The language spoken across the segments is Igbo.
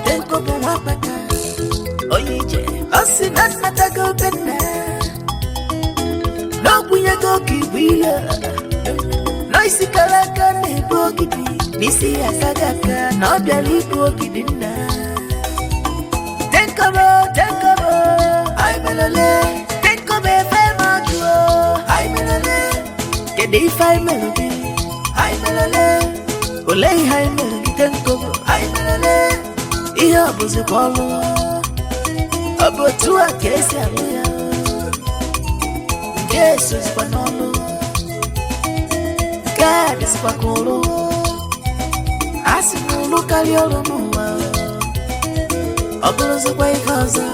Ten Kobo wapaka Oyije Osi natago benne No bunya go kiwila No isi kalaka nebo gidi Nisi asagaka No biali go gidina Ten Kobo Ay melole Ten Kobo fema duo Ay melole Kedi fai melody Ay melole Olei hai melody Ten Kobo Ay melole Iya buzi kwalo Abotua kesi aluya Yesu zikwanolo Gadi zikwakolo Asimulu kaliolo muwa Ogolo zikwa ikaza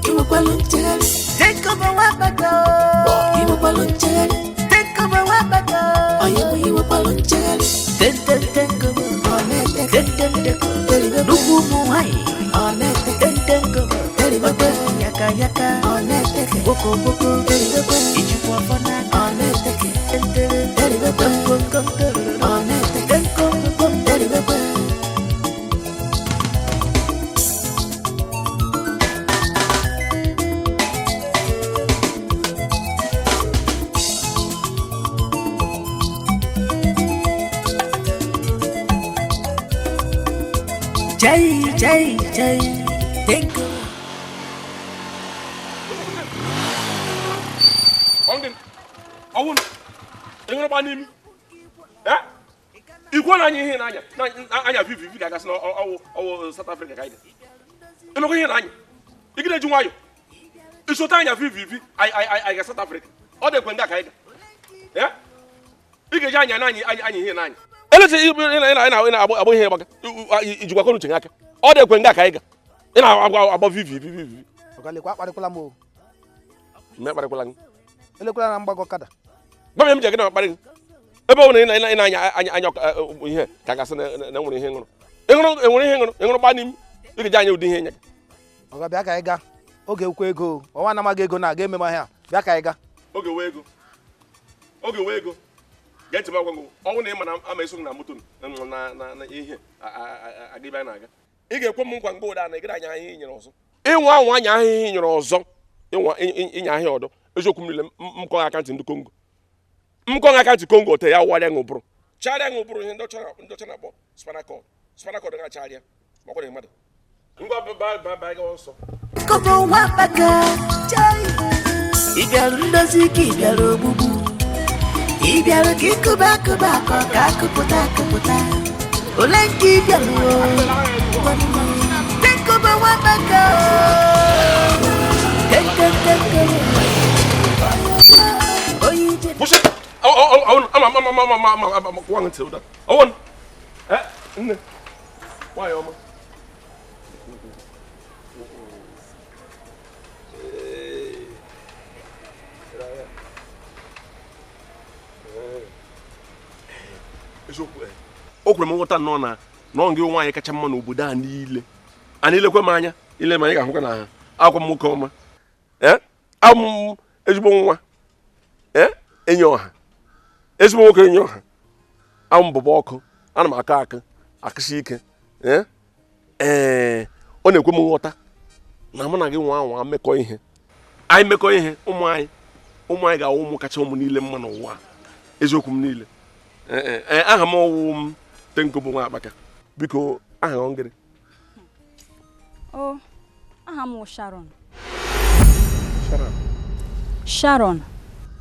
Iwe kwa lunchegani Ten Kobo wapaka Iwe kwa lunchegani Ten Kobo wapaka Iwe kwa lunchegani Ten Kobo Ten Kobo Nuku muhai Ten Kobo Yaka yaka Boko Ichukwa fana Ten Kobo Jai Ten Kobo Awun engro ba nim ikwo na nyi hin na anya vivi ga gasna owo South Africa ka ide emeko hin na anya igide ju nwayo isota anya vivi I ga South Africa o de kwenga ka ide ige anya na anya hin na anya elete ina abo hin ba ijugwa ko nuchen aka o de kwenga ka ide ina abo vivi okale kwa kparikula mo me kparikula ni elekula na mgbago kada Bam yam jage na kpari ebe wona ina anya ihe ka gasị na nwere ihe ngụrụ ba nim ige ja anya udi ihe nya oga bịa ka ịga oge ukwu ego ọwa na maga ego na aga ememe ha bịa ka ịga oge we ego get ma gwango ọwụ na ịma na ama eso na moto na ihe agịba na aga ị ga-ekwe m nkwa mgbe ụda na ị anya ihe nyere ọzọ ịnwa anwa anya ahịhị nyere ọzọ ịnya ahịa ọdọ eziokwu m niile mkọ akantị ndị Congo mkonga kati Congo te ya wale nguburu charia nguburu ndo chana bo spinal cord nga charia mako ne mada ngwa ba ga wonso Kobo wapaka chai Ibiaru ndozi ki ibiaru obubu Ibiaru ki kuba ka kuputa Olenki ibiaru Ten Kobo wapaka Ten Kobo Oyije Bushe I'm going to that. Owen, why, Oma? Okwe m nghọta nọ na ngị nwaanyị kacha mma n'obodo a niile. A na-elekwe m anya, ile ma anyị ga-ahụkwa na ha. Akwa m nwoke ọma. Abụ m ezigbo nwa. Enyi ọha. Ezigbo nwoke enyi ọha. Abụ m bụba ọkụ. Ana m akụsi ike. Ọ na-ekwe m nghọta na mụ na gị nwa anwa mmekọ ihe. Anyị mekọ ihe ụmụ anyị ga-awụ ụmụ kacha ụmụ niile mma n'ụwa. Eziokwu m niile. Aha m ọwụ m Ten Kobo nwa akpaka. Biko aha ngịrị. Oh, aha m Sharon. Sharon.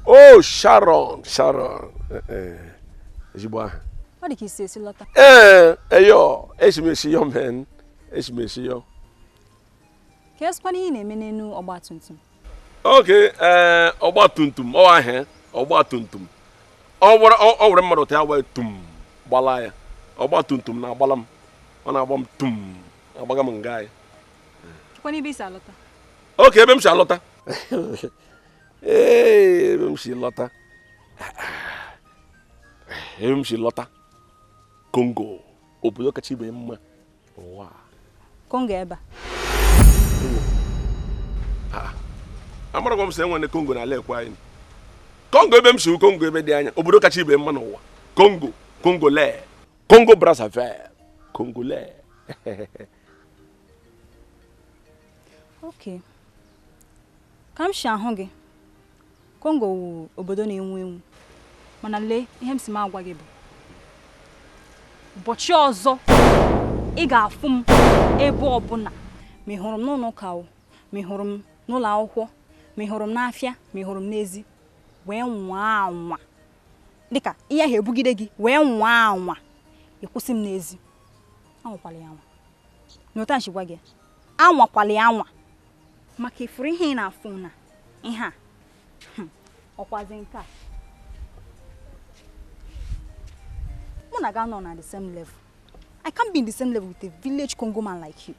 Oh, Sharon. Ezigbo aha. Ọ dị ka isi esi lọta. Eyo, esimesi yo men. Esimesi yo. Ka eskwani ihe na-eme n'enu ọgba tumtum. Okay, ọgba tumtum, ọ ahụ, ọgba tumtum. Ọ were mmadụ taa wee tum gbala ya. Ọgba tumtum na agbala m. ọ na-agba m tum agbaga m nga anyị Kwani bi sa lọta. oke ebe m si alọta ebe m si lọta Congo obodo kacha ibe mma ụwa Congo eba. amara m sị enwere Congo na ala ekwe anyị Congo ebe m si Congo ebe dị anya obodo kacha ibe mma n'ụwa Congo Congolais Congo Brazzaville Congolais Okay. Ka m shi ahụ gị. Congo wu obodo na-enwu enwu. Mana lee ihe m si m agwa gị bụ. Ụbọchị ọzọ ị ga-afụ m ebe ọbụla. Ma ị hụrụ m n'ụlọ ụka o, ma ị hụrụ m n'ụlọ akwụkwọ, ma ị hụrụ m n'afịa, ma ị hụrụ m n'ezi, wee nwaa anwa. Dịka ihe ahụ ebugide gị wee nwaa anwa. Ị kwụsị m n'ezi. Anwakwala ya anwa. N'otu nshi gwa gị. Anwakwala ya anwa. Maka ifuru ihe ị na-afụ na ihe a ọkwazi nke a mụ na ga nọ na the same level. I can't be in the same level with a village Congo man like you.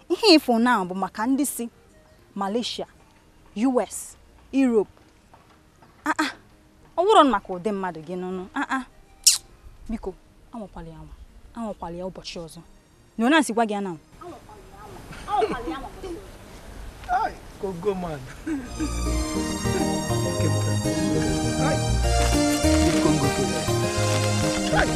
Ihe ifuru na bụ maka ndị si Malaysia, US, Europe. Ọ wụrụ maka ụdị mmadụ gị nụnụ. Biko anwakwala ya anwa. Anwakwala ya ụbọchị ọzọ. Nyona si gwa gị na Ay, Congo man. Ay. Congo. Ay.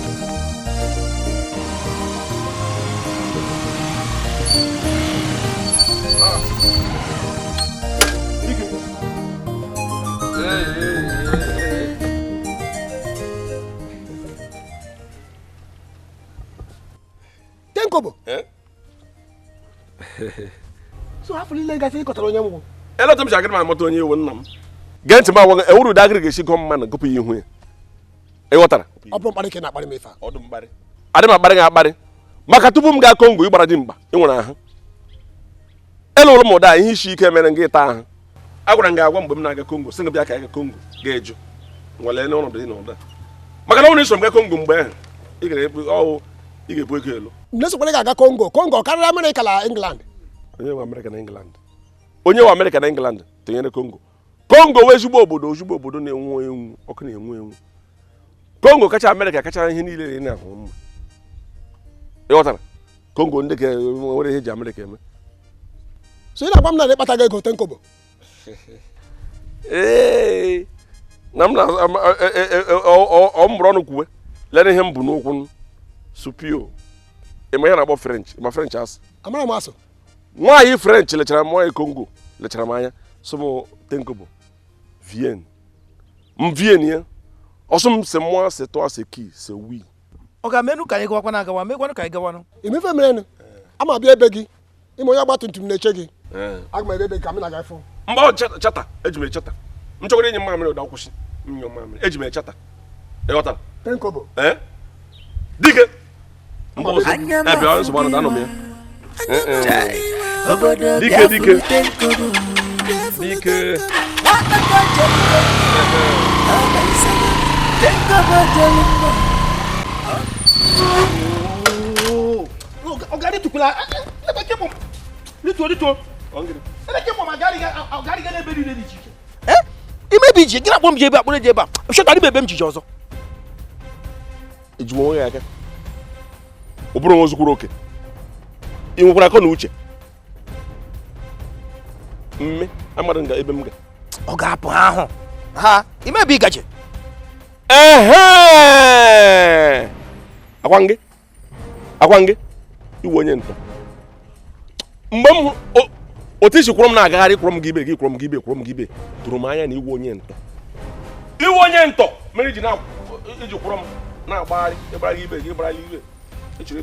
Ten Kobo. So hafuli le gasi ko taro nyamu. Elo tum shagir ma moto onye iwu nna m genti ma won ewuru dagiri ga shigo mma na gopu ihu ya e wotara Obo mkparị ke na akparị m ife a. ọdụ mkparị adị m akparị ga akparị maka tupu m ga Congo ịgbara dị mba ị nwere ahụ elu ụlọ m ụda ihe isi ike mere nga ịta ahụ agwara m ga agwa mgbe m na-aga Congo sị nga bịa ka anyị ga Congo ga-eju nwale n'ọnọdụ dị n'ụda maka na ọ na-eso m ga Congo mgbe ahụ ị ga-ebu ego elu Nnesokwere ga-aga Congo. Congo karịrị Amerịka na England. onye nwe Amerịka na England tinyere Congo wee ezigbo obodo na-enwu enwu ọkụ na-enwu enwu Congo kacha Amerịka kacha ihe niile na-ahụ mma ịghọtara Congo ndị ka nwere ihe ji Amerịka eme So ị na-agwa m na ịkpata gị ego Ten Kobo. na m na ọ mbụrụ ọnụ kwuwe lere ihe m bụ n'okwu supio ịma ya na-akpọ French ma French asị Amara m asụ. nwaanyị French lechara m nwaanyị Congo lechara m anya sọmụ Ten Kobo Vienne ya ọsụm se moi c'est toi c'est qui c'est oui Oga menu ka anyị gawakwa na agawa mekwanụ ka anyị gawanụ. Imefe merenụ. Ama bịa ebe gị. Ime onye agbatumtum na-eche gị. Aga m ebe gị ka m na-aga ịfụ. mgbe ọ chata eji m echeta m chọkwara inye mmamịrị ụda kwụsị nyọ mmamịrị eji m echeta ịghọtara Ten Kobo. Dikeh mgbe ọzọ ebe ọ nsogbu anọ anọ m ya Dikeh Oga ni tukula. Ebe ke mom. Lito. ongiri Ebe ke mom agari ga na ebe ni di chiche. Ime bi je gira bom je ebe akporo je ebe. Sho tari bebe m chiche ọzọ. ejumo onwe ya aka ọ bụrụ nwa ozukwuru oke ị nwekwara akọ na uche mme amadụ nga ebe m ga Ọ ga-apụ ahụ. Ha, ime bi gaje. akwa ngị iwe onye ntọ mgbe m otu isi kwụrụ m na-agagharị kwụrụ m gị ibe tụrụ m anya na iwe onye ntọ mere iji kwụrụ m na-agbagharị ịgbara gị ibe gị gbara ibe ị chọrọ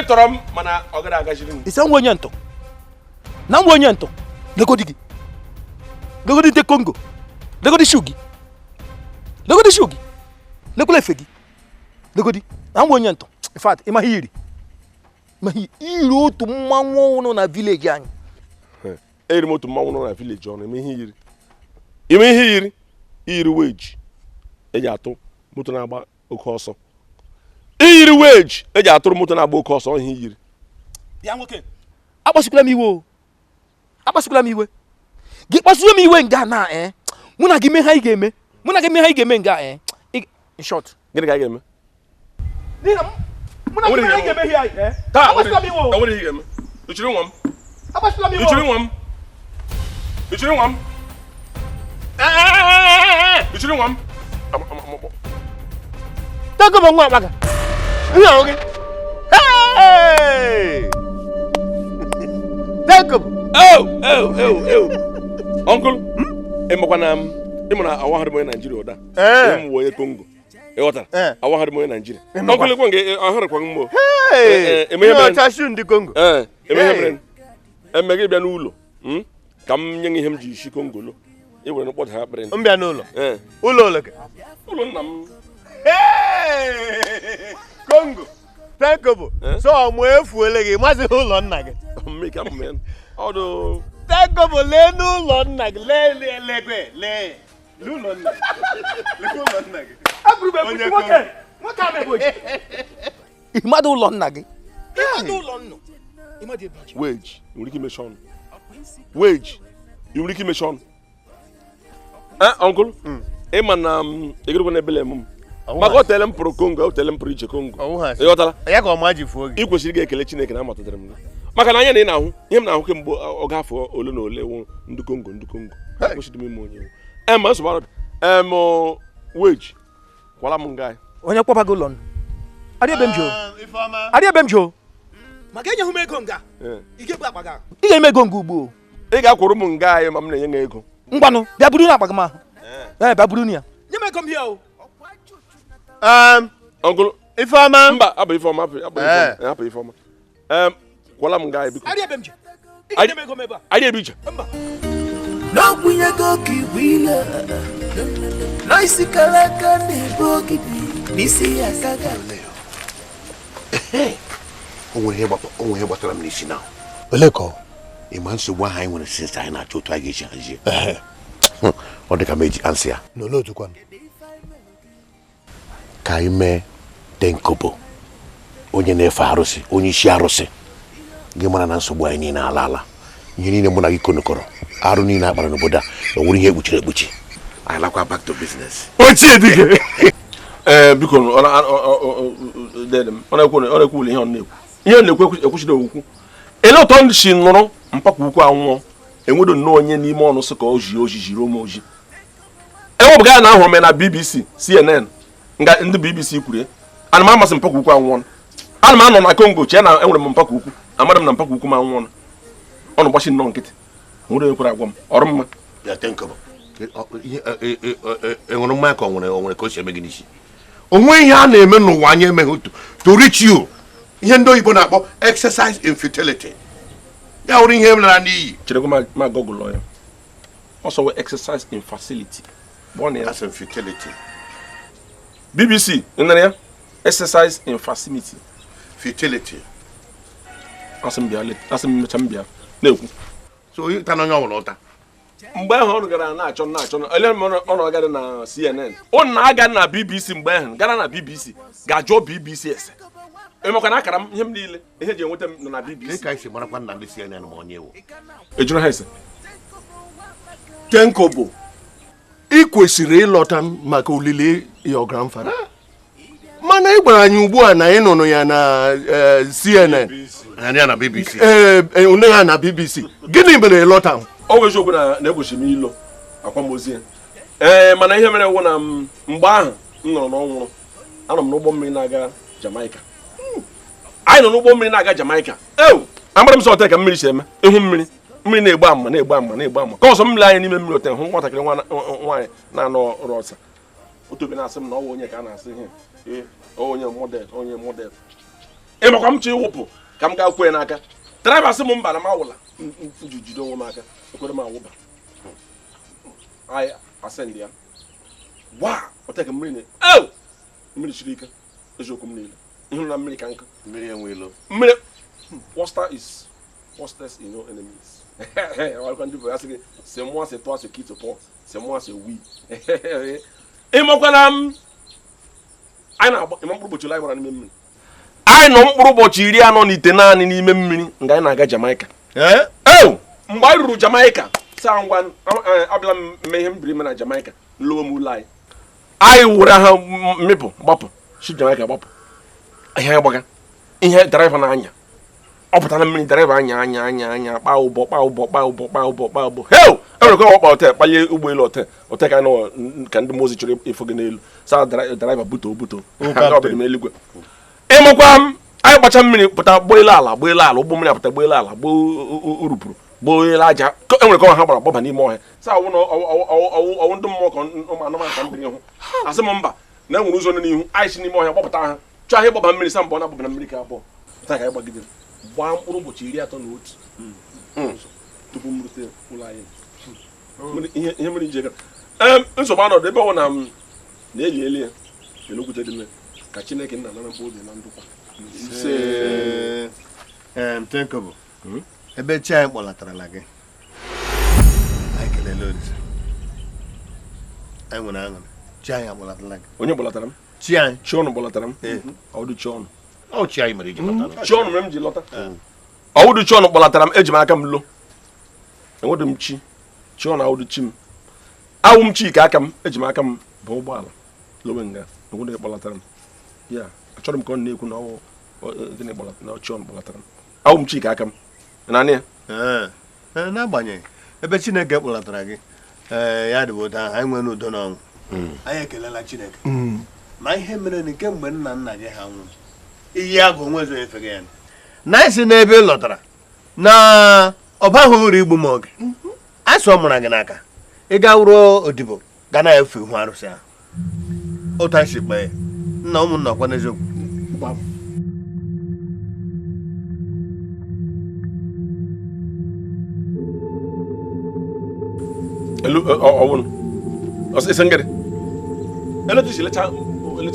ịtọrọ m mana ọ gara agajiri m Ise nwe onye ntọ. Na nwe onye ntọ. Legodi gị. Legodi te Congo. Legodi shugi. Lekwala efe gị. Legodi. Na nwe onye ntọ. In fact, ịma hiri. Iri otu mmanwụ ụnụ na village anyị. Eri m otu mmanwụ nọ na village ọnụ ime ihe yiri iyiri weji eji atụ moto na-agba oke ọsọ iyiri wage eji atụrụ moto na-agba oke ọsọ ihe yiri bịa nwoke akpasukwala m iwe o akpasukwala m iwe gị kpasuo m iwe nga na mụ na gị mee ha ị ga-eme mụ na gị mee ha ị ga-eme nga in short gịnị ka anyị ga-eme mụ na gị mee ha ị ga-eme ihe taa akpasukwala m iwe o nwere ihe ga-eme ichiri nwa m akpasukwala m iwe ichiri nwa m ichiri nwa m ichiri nwa m Ten Kobo nwa akpaga ihe ahụ gị Ten Kobo uncle ịmakwa na ịmụ na awaghara m onye Naijiria ụda m onye Congo ịghọtara awaghara m onye Naijiria uncle ekwe nke ahụrụkwa mgbo ọchashu ndị Congo emeghe mere emeghe bịa n'ụlọ ka m nye ihe m ji isi Congo lo ị were n'ụkpọda ha kpere mbịa n'ụlọ ụlọ oleke ụlọ nna m Congo Ten Kobo so ọmụ efuole gị mazi ụlọ nna gị ọdụ Ten Kobo lee n'ụlọ nna gị lee n'ụlọ nna gị onye nwoke a mebe oji ịmadụ ụlọ nna gị ịmadụ ụlọ nnụ ịmadụ ebe iche wage nwere ike imechi ọnụ wage nwere ike imechi ọnụ uncle ịma na egirikwa na ebele m maka o tele m pụrụ Congo o tele m pụrụ iche Congo ịghọtara ya ka ọma ji fuo gị ị kwesịrị ga-ekele Chineke na amatụtara m maka na anya na ị na-ahụ ihe m na-ahụ kemgbe ọ gafọ ole na ole wụ ndị Congo kwesịrị m ime onye ma nsogbu wage kwala m nga onye kpọbago ụlọ adị ebe m jo maka enyeghị m ego nga ị ga-eme ego nga ugbo ị ga-akwụrụ m nga anyị ma m na-enye ya ego ngwanụ bịa buru na akpa gị m ahụ bịa buru na ya nye m ego m hịa o uncle Ifeọma mba abụ Ifeọma hapụ Ifeọma kwala m nga anyị biko adị ebe m je ị ga-enye m ego m ebe a adị ebe ije mba n'ọgwụnyego ka igwe ile n'isi kara aka na-ebe ogidi n'isi ya agaga o nwere ihe gbatara m n'isi na ole ka ịma nsogbu ahụ anyị nwere sinsi anyị na-achọ otu anyị ga-eji hazie ọ dị ka m eji ansị ya n'ole otu kwanụ ka anyị mee Ten Kobo onye na-efe arụsị onye isi arụsị gị mara na nsogbu anyị niile ala ihe niile mụ na gị konokọrọ arụ niile akpara n'obodo a na nwere ihe ekpuchiri ekpuchi anyị lakwa back to business ochie Dikeh biko ọ na-ekwu ihe ọ na-ekwu ekwuchiri okwu ele ụtọ ndị si nụrụ mpakwa ukwu anwụọ enwedo nnọọ onye n'ime ọnụ sị ka o jiri ome oji enwebụga ya na ahụrụ m na BBC CNN nga ndị BBC kwuru ana m amasị mpakwa ukwu anwụọ ana m anọ na Congo chee na enwere m mpakwa ukwu amara m na mpakwa ukwu m anwụọ ọnụ gbachi nnọọ nkịtị nwere onye kwere agwa m ọrụ mma Ten Kobo enwere mmanya ka o nwere ka o si eme gị n'isi onwe ihe a na-eme n'ụwa anyị emeghị to reach you ihe ndị oyibo na-akpọ exercise infidelity ya hụrụ ihe m lara n'iyi cherekwa ma gọgụlọ ya ọsọ wee exercise in facility as infidelity BBC nere ya exercise in facility fidelity asị m mecha mbịa na-ekwu so ta na onye ọbụla ụta mgbe ahụ ọ gara na-achọ ele ọ gara na CNN ọ na-aga na BBC mgbe ahụ gara na BBC ga-ajụọ BBC ese emekwa na akara m ihe m niile ihe ji enweta m nọ na BBC ka isi marakwa na ndị CNN ma onye ewu ejụrụ ha ese Ten Kobo ị kwesịrị ịlọta maka olili your grandfather mana ị gwara anyị ugbu a na ị nụrụ ya na CNN ya na BBC une ha na BBC gịnị mere ịlọta ọ bụ eziokwu na-egbochi m ilo akwamozi ya mana ihe mere wụ na mgbe ahụ m nọrọ n'ọnwụrụ anọ m n'ụgbọ mmiri na-aga Jamaica anyị nọ n'ụgbọ mmiri na-aga Jamaica amara m sọ ọtọ ka mmiri si eme ịhụ mmiri na-egbu ama ka ọsọ mmiri anyị n'ime mmiri ote hụ nwatakịrị nwaanyị na-anọ ọrụ ọsa otobe na-asị m na ọwa onye ka a na-asị ihe onye model ịmakwa m chi ịwụpụ ka m gaa kwenye n'aka draiva sị m mba na m awụla jide onwe m aka ekwere m awụba anyị asendị ya gwa ọta ka mmiri mmiri siri ike eziokwu m niile ịhụrụ na mmiri ka nkụ mmiri enwe ilo mmiri worstest in no enemies c'est moi c'est toi ce qui te porte c'est moi c'est oui ịmakwana m anyị na-agba ịma mkpụrụ ụbọchị anyị gbara n'ime mmiri anyị nọ mkpụrụ ụbọchị 49 naanị n'ime mmiri nga anyị na-aga Jamaica. Mgbe anyị ruru Jamaica saa ngwa abịala mme ihe m biri na Jamaica nlụọ m ụlọ anyị were ha mmịpụ gbapụ si Jamaica gbapụ ihe anyị gbaga ihe draiva na-anya ọ pụtara mmiri draiva anya kpaa ụbọ enwere ka ọkpa hotel kpalie ụgbọelu hotel ka ndị mozi chọrọ ịfụ gị n'elu saa draiva buto eluigwe ịmakwa m anyị gbacha mmiri pụta gboelu ala ụgbọ mmiri apụta gboelu ala gboo urupụrụ gboelu aja enwere ka ha gbara gbaba n'ime ọhịa saa ọwụ ndị mmụọ ka ụmụ anụmanụ ka mmiri hụ asị m mba na enwere ụzọ n'ihu anyị si n'ime ọhịa gbapụta ha chọọ ahịa ịgbaba mmiri sa mbọ na-agbaba na mmiri ka abụọ taa ka anyị gbagidere gbaa mkpụrụ ụbọchị 31 tupu m rute ụlọ anyị ihe mere ije nsogbu anọdụ ebe ọ na-eli eli ya n'okwute dị ka Chineke nna nara mkpa obi na ndụkwa Ten Kobo ebe chi anyị kpọlatarala gị anyị kelele Olise anyị nwere aṅụrị chi anyị akpọlatara gị. Onye kpọlatara m? Chi anyị. Chi ọnụ kpọlatara m? Ọdụ chi ọnụ. Chi anyị mere iji lọta. Chi ọnụ mere m ji lọta. Ọwụdụ chi ọnụ kpọlatara m eji m aka m lo enwedị m chi ọnụ awụdụ chi m awụ m chi ka aka m eji m aka m bụ ụgbọala lowe nga enwedị kpọlatara m ya achọrọ m ka ọ na-ekwu na ọwụ gịnị kpọlatara chi ọnụ kpọlatara m awụ m chi ka aka m naanị ya n'agbanyeghị ebe Chineke kpọlatara gị ya dị otu ahụ anyị nwere udo n'ọnwụ anyị ekelela Chineke ma ihe mere nke mgbe nna nna gị ha nwụrụ Iyiagu onwezo efega ya na anyị si n'ebe ị lọtara na ọba ahụ uru igbu m oge asụ ọ mụrụ gị n'aka ị ga wụrụ odibo ga na-efe ihu arụsị ahụ otu anyị si kpee nna ụmụnna ọkwa n'eziokwu elu ọwụnụ ọsịsị ngịrị eletu si lecha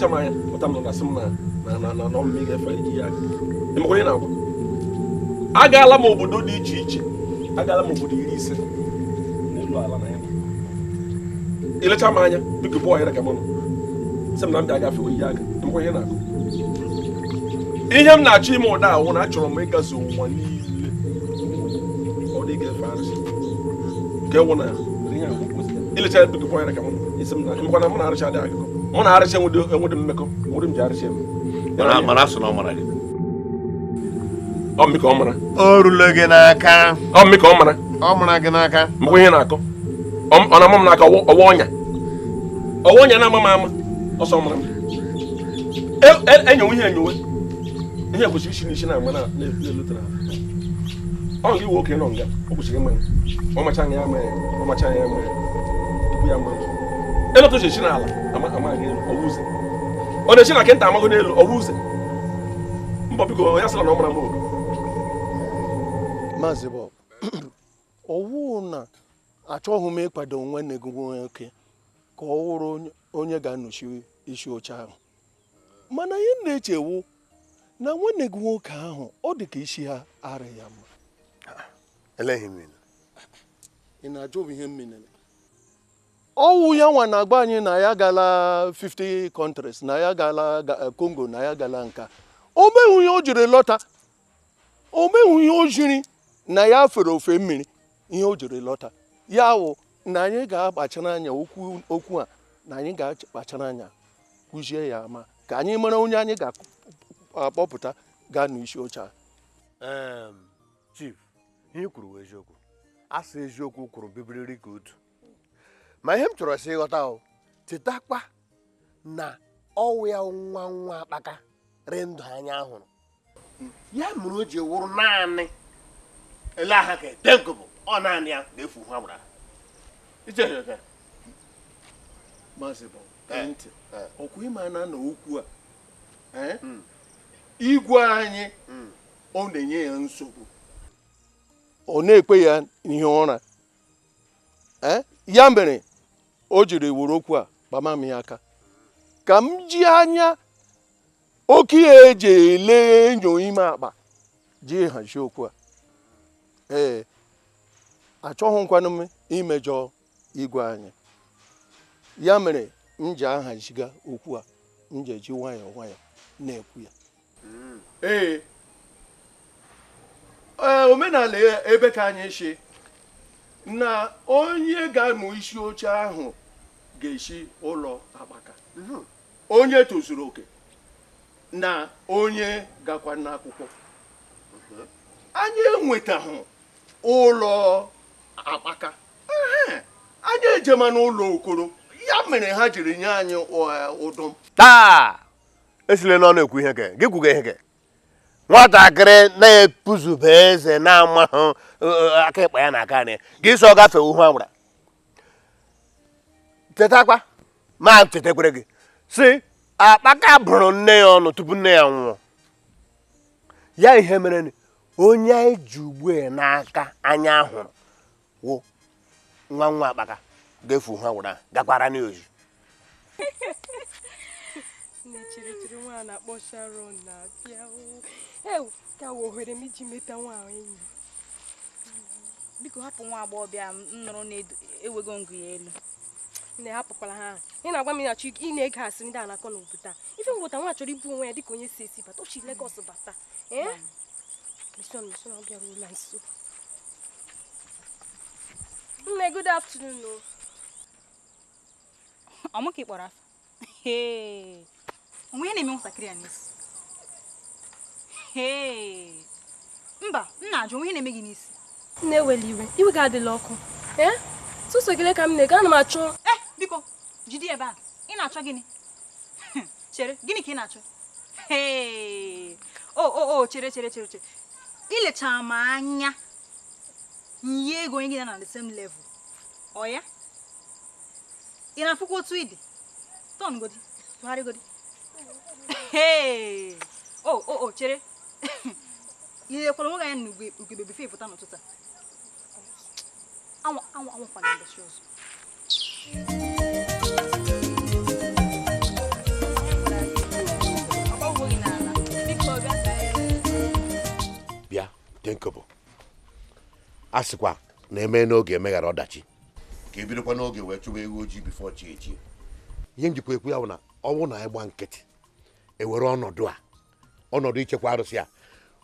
m anya pụta m na asị m na ọmụmụ ị ga-efe Iyiagu ịmakwa onye na-agwa agaala m obodo dị iche iche agaala m obodo 50 n'elu ala na ya ilecha m anya biko bụ ọhịa ka m nọ sị m na m bịa agafe Iyiagu ịmakwa ihe na-agụ ihe m na-achọ ime ụda ahụ na achọrọ m ịgazu ụwa niile ọ dị ga-efe arụsị nke wụ na ilecha biko bụ ọhịa ka m nọ isi m na ịmakwa na mụ na-arụcha dị akụkọ mụ na-arụcha enwedị mmekọ enwedị m ji arụcha mana asụ na ọ mara gị ọ mmekọ ọ mara o rule gị n'aka ọ mmekọ ọ mara ọ mara gị n'aka mgbe ihe na-akọ ọ na-ama m n'aka ọwa ọnya na-ama m ama ọsọ mara m enyowe ihe kwesịrị isi n'isi na-ama na-elutere ọ gị nwoke nọ nga o kwesịrị ịma ọ macha anya ya ama ya tupu ya mara elotu esi n'ala ama gị ọwụze ọ na-esi na kenta amago n'elu ọwụze mbọ biko ya sịla na ọ mara m oge Maazị Bob ọwụ na achọghị m ịkwado nwanne gị nwoke ka ọ wụrụ onye ga-anọchi isi oche ahụ mana ihe na-echewu na nwanne gị nwoke ahụ ọ dị ka isi ha ara ya mma. eleghị m ị na-ajụ ihe mmiri ọwụ ya nwa na-agba anyị na ya gala 50 countries na ya gala Congo na ya gala nka o meghị ihe o jiri lọta o meghị ihe o jiri na ya fere ofe mmiri ihe o jiri lọta ya wụ na anyị ga-akpachara anya okwu a na anyị ga-akpachara anya kụzie ya ama ka anyị mara onye anyị ga-akpọpụta gaa n'isi oche a. Chief ihe kwuru eziokwu asị eziokwu kwuru bibiriri ka otu ma ihe m chọrọ sị ịghọta chetakwa na ọwụ ya nwa akpaka ree ndụ anya ahụrụ ya mere o ji wụrụ naanị ele aha ka Ten Kobo ọ naanị ya ga-efu ha gbara iche Maazị ntị ọkwa ịma na okwu a igwe anyị ọ na-enye ya nsogbu ọ na-ekpe ya ihe ụra ya mere o jiri wuru okwu a gbama m ya aka ka m ji anya oke ya eji ele enyo ime akpa ji hazie okwu a achọghịkwanụ m imejọ igwe anyị ya mere m ji ahaziga okwu a m ji eji nwayọọ na-ekwu ya ee omenala ebe ka anyị shi na onye ga-amụ isi oche ahụ ga-esi ụlọ akpaka onye tozuru oke na onye gakwa n'akwụkwọ anyị enwetaghị ụlọ akpaka anyị ejema n'ụlọ Okoro ya mere ha jiri nye anyị ụdụm taa esile n'ọnụ ekwu ihe gị kwuga ihe gị nwatakịrị na-epuzube eze na-amahụ aka ịkpa ya na aka anyị gị so gafee uhu agbara tetakwa ma tetekwere gị si akpaka bụrụ nne ya ọnụ tupu nne ya nwụọ ya ihe mere onye anyị ji ugbu n'aka anya ahụrụ wụ nwa akpaka ga-efu uhu agbara gakwara n'ozi na-echere nwa na-akpọ Sharon na-abịa ka ohere m iji meta nwa enyi biko hapụ nwa agbọghọbịa m nụrụ na-ewego ngụ ya elu na-ahapụkwala ha ị na-agwa m na-achọ ị na-ege asịrị ndị a na-akọ n'obodo a ife ngwụta nwa chọrọ ibu onwe ya dịka onye si esi bata ochi Lagos bata mission ọ bịara ụlọ nso nne good afternoon ọmụ ka ị kpọrọ afa onwe ihe na-eme nwatakịrị ya n'isi mba m na-ajụ onwe ihe na-eme gị n'isi na-eweli iwe ga adịla ọkụ tụsogide ka m na-ego ana m achọ biko jide ebe a ị na-achọ gịnị chere gịnị ka ị na-achọ chere ilecha m anya nye ego onye gị na the same level ọ ya ị na-afụkwa otu ịdị tọn godi tụgharịgodi chere ihe kwara nwoke anya na ugebe bife pụta n'ụtụtụ anwakwana mbọchị ọzọ bịa Ten Kobo a sịkwa na eme n'oge emeghara ọdachi ka ebidokwa n'oge wee chụba ewu ojii bifo chi echi ihe njikwa ekwu ya bụ na ọ bụrụ na anyị gba nkịtị ewere ọnọdụ ichekwa arụsị a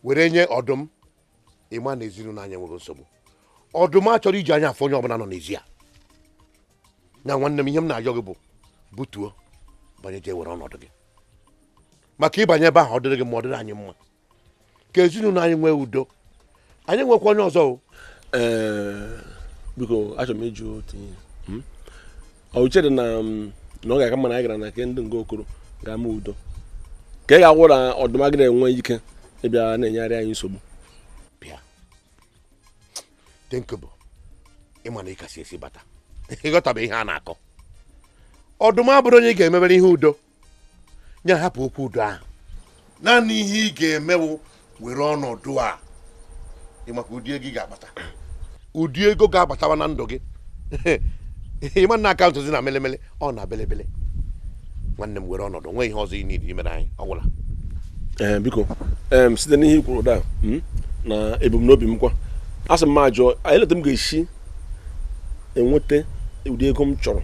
were nye ọdụm ịma na ezinụlọ anyị enweghị nsogbu ọdụm achọrọ iji anya afọ onye ọbụla nọ n'ezi ya na nwanne m ihe m na-ayọ gị bụ butuo banye jee were ọnọdụ gị maka ịbanye ebe ahụ ọ dịrị gị ma ọ dịrị anyị mma ka ezinụlọ anyị nwee udo anyị nwekwa onye ọzọ biko achọrọ m ịjụ otu ihe ọ chere na ọ ga-aka mma na anyị gara na nke ndị nga Okoro ga-ama udo ka ị ga-agwụ na ọdụm agịrị enwe ike ịbịa na-enyegharị anyị nsogbu bịa Ten Kobo ịma na ịkasị esi bata ịghọtabe ihe a na-akọ ọdụm abụrụ onye ị ga-emebere ihe udo nye hapụ okwu udo ahụ naanị ihe ị ga-emewu were ọnọdụ a ịmaka ụdị ego ị ga-akpata ụdị ego ga-abatawa na ndụ gị ịma na akaụntụ zi na melemele ọ na belebele nwanne m were ọnọdụ nwee ihe ọzọ ị niile imere anyị ọ gwụla biko site n'ihe i kwuru daa na ebumnobi m kwa asị m ajụọ eleta m ga-esi enweta ụdị ego m chọrọ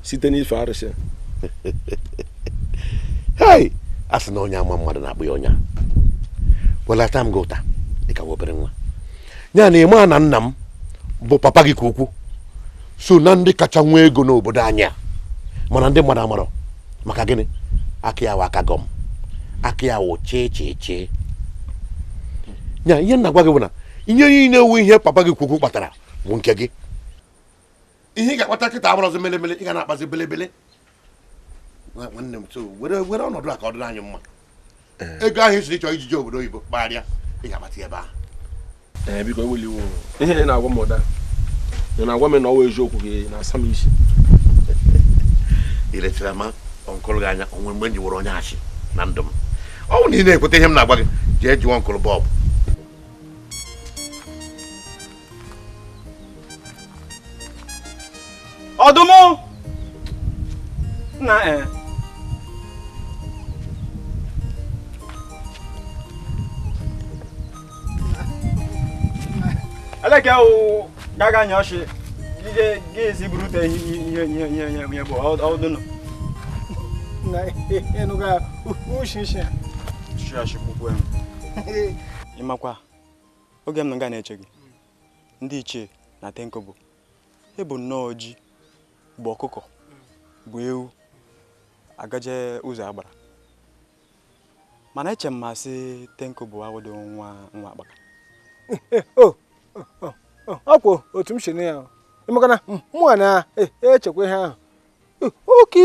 site n'ife arụsị hei a sị na onye ama mmadụ na-akpụ ya ọnya welata m gị ụta dịka obere nwa ya na ịma na nna m bụ papa gị ka ukwu so na ndị kacha nwee ego n'obodo anyị a mana ndị mmadụ amarọ maka gịnị aka ya wụ aka gọm aka ya wụ chee ya ihe nna gwa gị bụ na ihe niile ewu ihe papa gị kwukwu kpatara bụ nke gị ihe ị ga-akpata kịta amarọzi melemele ị ga na-akpazi belebele nwanne m so were ọnọdụ a ka ọ dịrị anyị mma ego ahụ esiri chọọ ijiji obodo oyibo kpagharịa ị ga-akpata ebe ahụ biko eweliwo ihe ị na-agwa m ụda ị na-agwa m na ọwa eziokwu gị na-asa m isi iletara ma ọnkụrụ gị anya onwe mgbe m ji were onye achị na ndụ m ọ bụ na ị na-ekweta ihe m na-agwa gị jee jụọ nkụrụ bọọbụ ọdụm na aleke o gaga nyoshi ije gezi brute ihe bụ ọdụm na enuga ushishe ashịkpukwe ịmakwa oge m na nga na-eche gị ndị ichie na Ten Kobo bụ nnọọ ji bụ ọkụkọ bụ ewu agaje ụzọ agbara mana eche m masị Ten Kobo awụdo nwa akpaka ọkwụ otu m si na ya maka na mụ na-echekwa ihe ahụ oke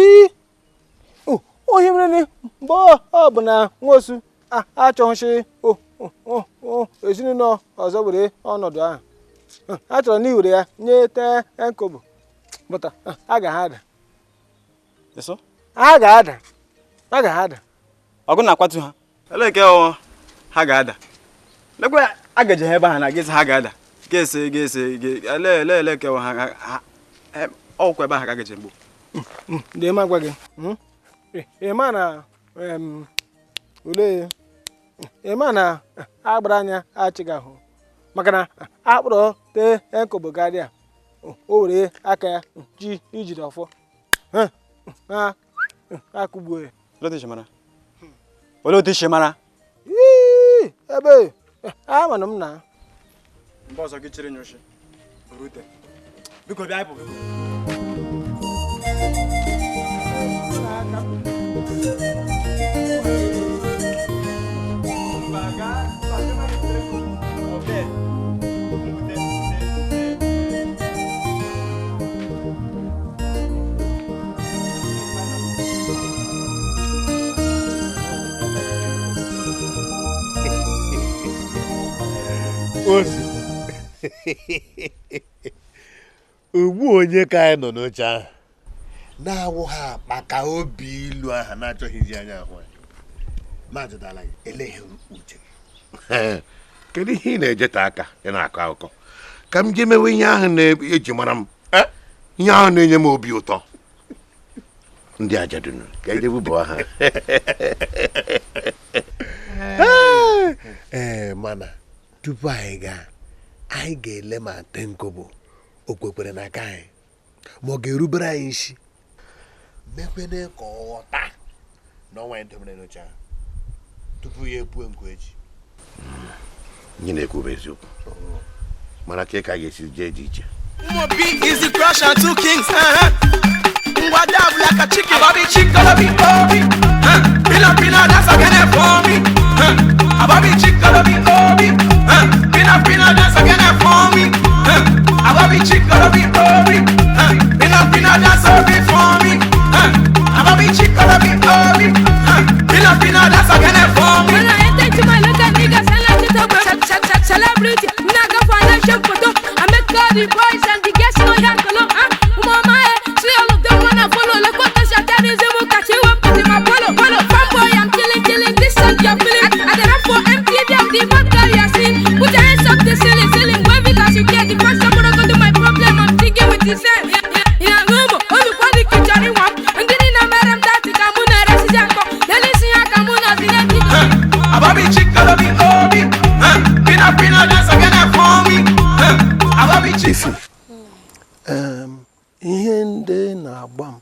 onye mere mgbe ọ bụ na nwosu achọghịchị ezinụlọ ọzọ were ọnọdụ ahụ a chọrọ na iwere ya nye Ten Kobo bụta a ga-ada ọgụ na-akwatu ha eleke ha ga-ada lekwe agaje ha ebe ha na gịsị ha ga-ada ga-ese eleke ha ọkwa ebe ha ka agaje mgbo ndị ma gwa gị ịma na ule ịma na agbara anya achịghị ahụ maka na akpọrọ Ten Kobo garịa o were aka ya ji ijide ọfọ akụgbuo ya olee otu isi mara ebe amanụ m na mgbe ọzọ gị chịrị nyoshi rute biko bịa ịpụ ugbu onye ka anyị nọ n'oche ahụ na-awụ ha maka obi ilu aha na-achọghịzi anya ahụ majụdala gị eleghị uche kedu ihe ị na-ejeta aka ị na-akọ akụkọ ka m jee mewe ihe ahụ na-eji mara m ihe ahụ na-enye m obi ụtọ ndị ajadunu ka eje bụbụ ha mana tupu anyị ga-ele ma Ten Kobo o kwekwere n'aka anyị ma ọ ga-erubere anyị isi mekwene ka ọ ghọta n'ọnwa anyị dobere n'oche ahụ tupu ya epue nkụ echi nye na-ekwu bụ eziokwu mana ka ka ga-esi jee dị iche is the crush and two kings ngwa dab like a chicken baby chicken baby pina dance again for me baby chicken baby pina dance again for me baby chicken baby pina dance again for me baby chicken baby pina dance again for me. When I enter to my local niggas and like to talk about celebrity, I go find a shop photo. I make all the boys and the girls know that color. Mama, see all of them wanna follow. Look what they say, that is a book catch you up in my polo. Fanboy, I'm killing this song you're feeling. I did up for empty them, the bad girl you're seeing. Put your hands up the ceiling, where because you get the first time when I go to my problem, I'm thinking with the same. Yeah, no more, all the quality kitchen one. And then I'm madam that I'm on a resident. Then listen, I come on as in a Ababi chicken, Obi, pina dance again for me. Ababi chicken. Ihe ndị na-agba m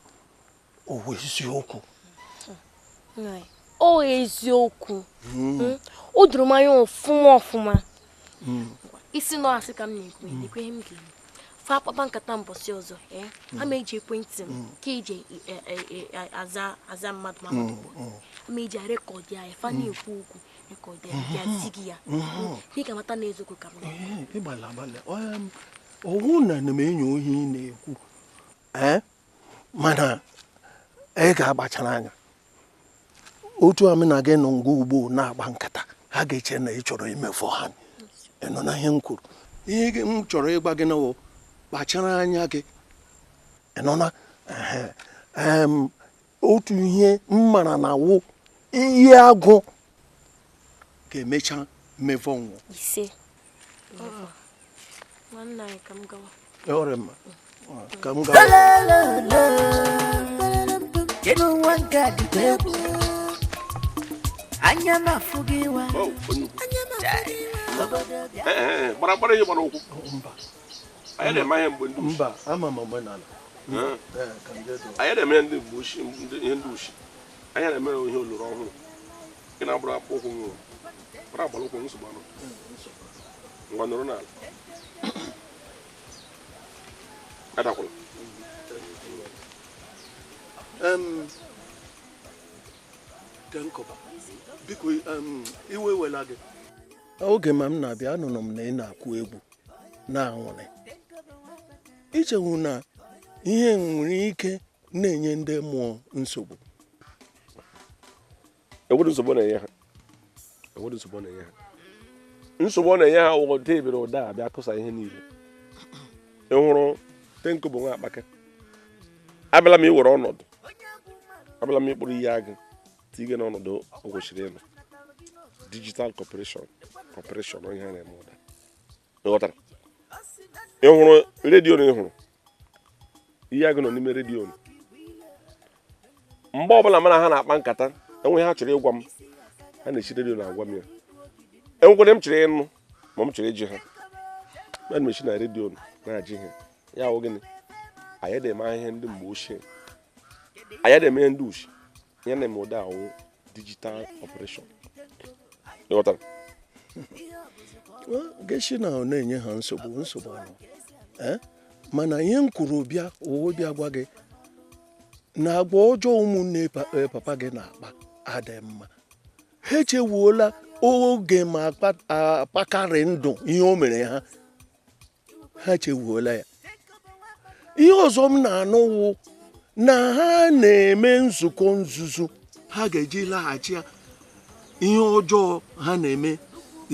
o eziokwu o eziokwu o duru m anya ọfụma isi nọ asị ka m na-ekwu ihe m ga-eme fa akpapa nkata mbọsị ọzọ ama eji ekwentị m ka eji aza mmadụ ma mmadụ ama eji rekọdị ya fa na-ekwu okwu rekọdị ya zigi ya dị ka mata na eziokwu ka m ịgbalị ọhụ na m enyo ohi na-ekwu mana ị ga-agbachara anya otu amị na gị nọ ngwa ugbo na-agba nkata ha ga-eche na ị chọrọ imefu ha ịnọ na ihe m kwuru ihe m chọrọ ịgba gị na kpachara anya gị ịnọ na otu ihe mmara na wụ ihe agụ ga-emecha mmefu ọnwụ ise nwanne anyị ka m gawa ọrịa mma ka m gawa Kedu wanga dikwe Anyama fugiwa Bara ihe gbara ụkwụ anyị na-eme ihe mgbe ndị mba ama m mgbe n'ala anyị na-eme ihe ndị ushi anyị na-eme ihe oloro ọhụrụ ị na-agbara akpụkpọ ụkwụ nwụrụ bara agbara ụkwụ nsogbu anụ ngwa nọrọ n'ala adakwala Ten Kobo, biko iwe wela gị oge ma m na-abịa anụrụ m na ị na-akụ egwu na-anwụrị ichewu na ihe nwere ike na-enye ndị mmụọ nsogbu enwere nsogbu na-enye ha nsogbu ọ na-enye ha ụdị ebere ụda abịa kụsa ihe niile ị hụrụ Ten Kobo nwa akpaka abịala m iwere ọnọdụ abịala m ịkpụrụ Iyiagu tige n'ọnọdụ o kwesịrị ịnọ digital corporation ihe a na-eme ụda ịghọtara ị hụrụ redio na ị hụrụ Iyiagu nọ n'ime redio mgbe ọbụla mana ha na-akpa nkata enweghị ha chọrọ ịgwa m ha na-esi redio na-agwa m ya enwekwara m chọrọ ịnụ ma m chọrọ iji ha a na-echi na redio na-ajị ihe ya wụ gịnị anyị na-eme ihe ndị mgbe ochie anyị na-eme ihe ndị uchi ya na-eme ụda awụ digital operation ịghọtara geshi na ọ na-enye ha nsogbu anọ mana ihe m kwuru bịa gwa gị na agwa ọjọọ ụmụnne papa gị na-akpa adị mma ha echewuola oge ma akpakarị ndụ ihe o mere ha echewuola ya ihe ọzọ m na-anụwu na ha na-eme nzukọ nzuzo ha ga-eji laghachi ihe ọjọọ ha na-eme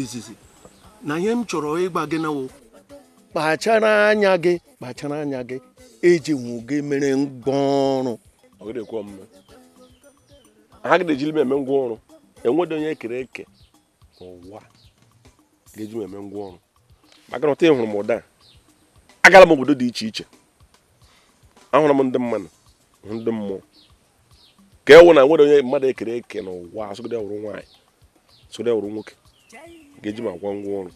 izizi na ihe m chọrọ ịgba gị nawo kpachara anya gị eji nwu gị mere ngwa ọrụ ha ga-ejili m eme ngwa ọrụ enweghị onye ekere eke n'ụwa ga-eji m eme ngwa ọrụ maka na ọta ịhụrụ m ụda agala m obodo dị iche iche ahụrụ m ndị mmadụ ndị mmụọ ka ewu na nwere onye mmadụ ekere eke n'ụwa asụgide wụrụ nwaanyị sụgide wụrụ nwoke ga-eji m agwa ngwa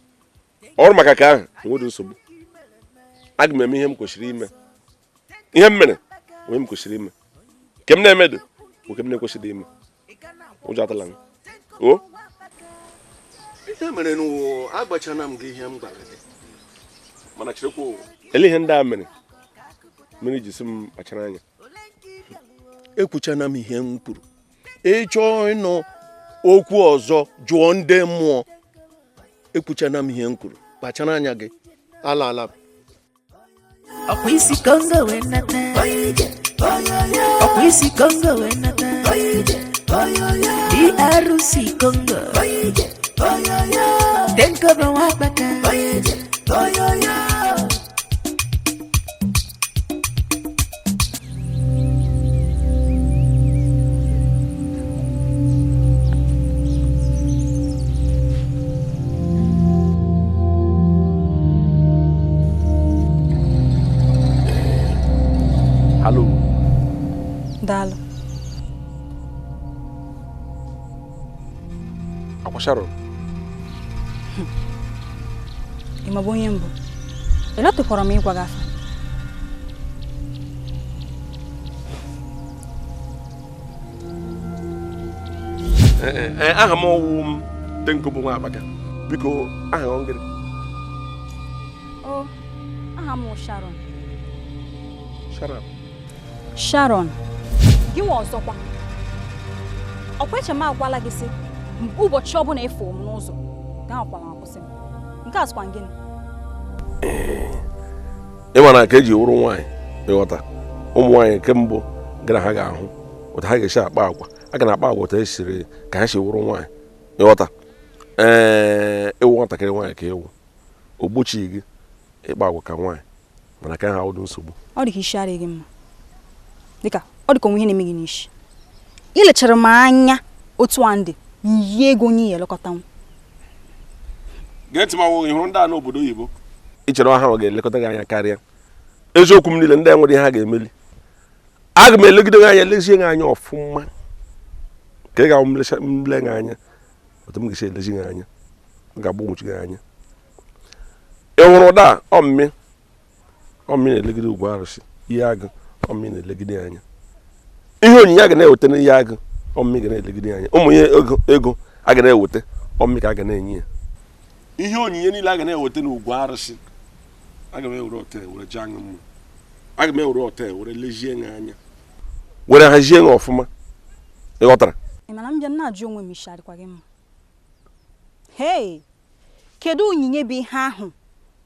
ọrụ maka ka ahụ enweghị nsogbu aga m eme ihe m kwesịrị ime ihe m mere onye m kwesịrị ime nke m na-emedo oke m na-ekwesịrị ime ụjọ atala m ihe mere n'ụwa agbachana m gị ihe m gwara gị mana cherekwa ele ihe ndị a mere ji si m kpachara anya ekwuchana m ihe m kwuru ịchọọ ịnụ okwu ọzọ jụọ ndị mmụọ ekwuchana m ihe m kwuru kpachara anya gị ala ọkwa isi Congo wee nata ọkwa isi Congo wee nata DRC Congo Ten Kobo nwa akpaka Daalụ. Akwa Sharon. Ị ma bụ onye mbụ? Eletụkwara m ịgwa gị afa. Aha m ọwụ m Ten Kobo nwa akpaka. Biko aha ọ ngịrị. Aha m Sharon. Sharon. Gị nwa ọzọkwa. Ọkwa eche m agwala gị sị ụbọchị ọbụla efu m n'ụzọ gaa akwala akwụsị m. Nke a sịkwa gịnị? Ịma na ka eji wụrụ nwaanyị ịghọta ụmụ nwaanyị nke mbụ gara ha ga-ahụ otu ha ga-esi akpa agwa a ga na-akpa agwa otu esiri ka ha si wụrụ nwaanyị ịghọta ewu nwatakịrị nwaanyị ka ewu ogbochi gị ịkpa agwa ka nwaanyị mana ka ha awụdụ nsogbu Ọ dị ka isi adịghị mma dịka ọ dị ka onwe ihe na-eme gị n'isi ilechara m anya otu a ndị iyi ego onye ya elekọta m geti ma wo ihuru ndị a n'obodo oyibo ichere ọha ọ ga-elekọta gị anya karịa eziokwu m niile ndị a nwere ihe ha ga-emeli aga m elegide gị anya lezie gị anya ọfụma ka ị ga-amle gị anya otu m ga-esi elezi gị anya m ga-agbagwochi gị anya ị hụrụ ụda ọmmị na-elegide ugwu arụsị Iyiagu ọmmị na-elegide anya ihe onyinye a ga na-eweta na Iyiagu ọmmị ga na-elegide anya ụmụ ihe ego a ga na-eweta ọmmị ka a ga na-enye ya ihe onyinye niile a ga na-eweta n'ugwu arụsị aga m ewere hotel were jee aṅụ mmụ aga m ewere hotel were lejie ya anya were hazie ya ọfụma ịghọtara ị mana m bịa na-ajụ onwe m isi adịkwa gị mma hei kedu onyinye bụ ihe ahụ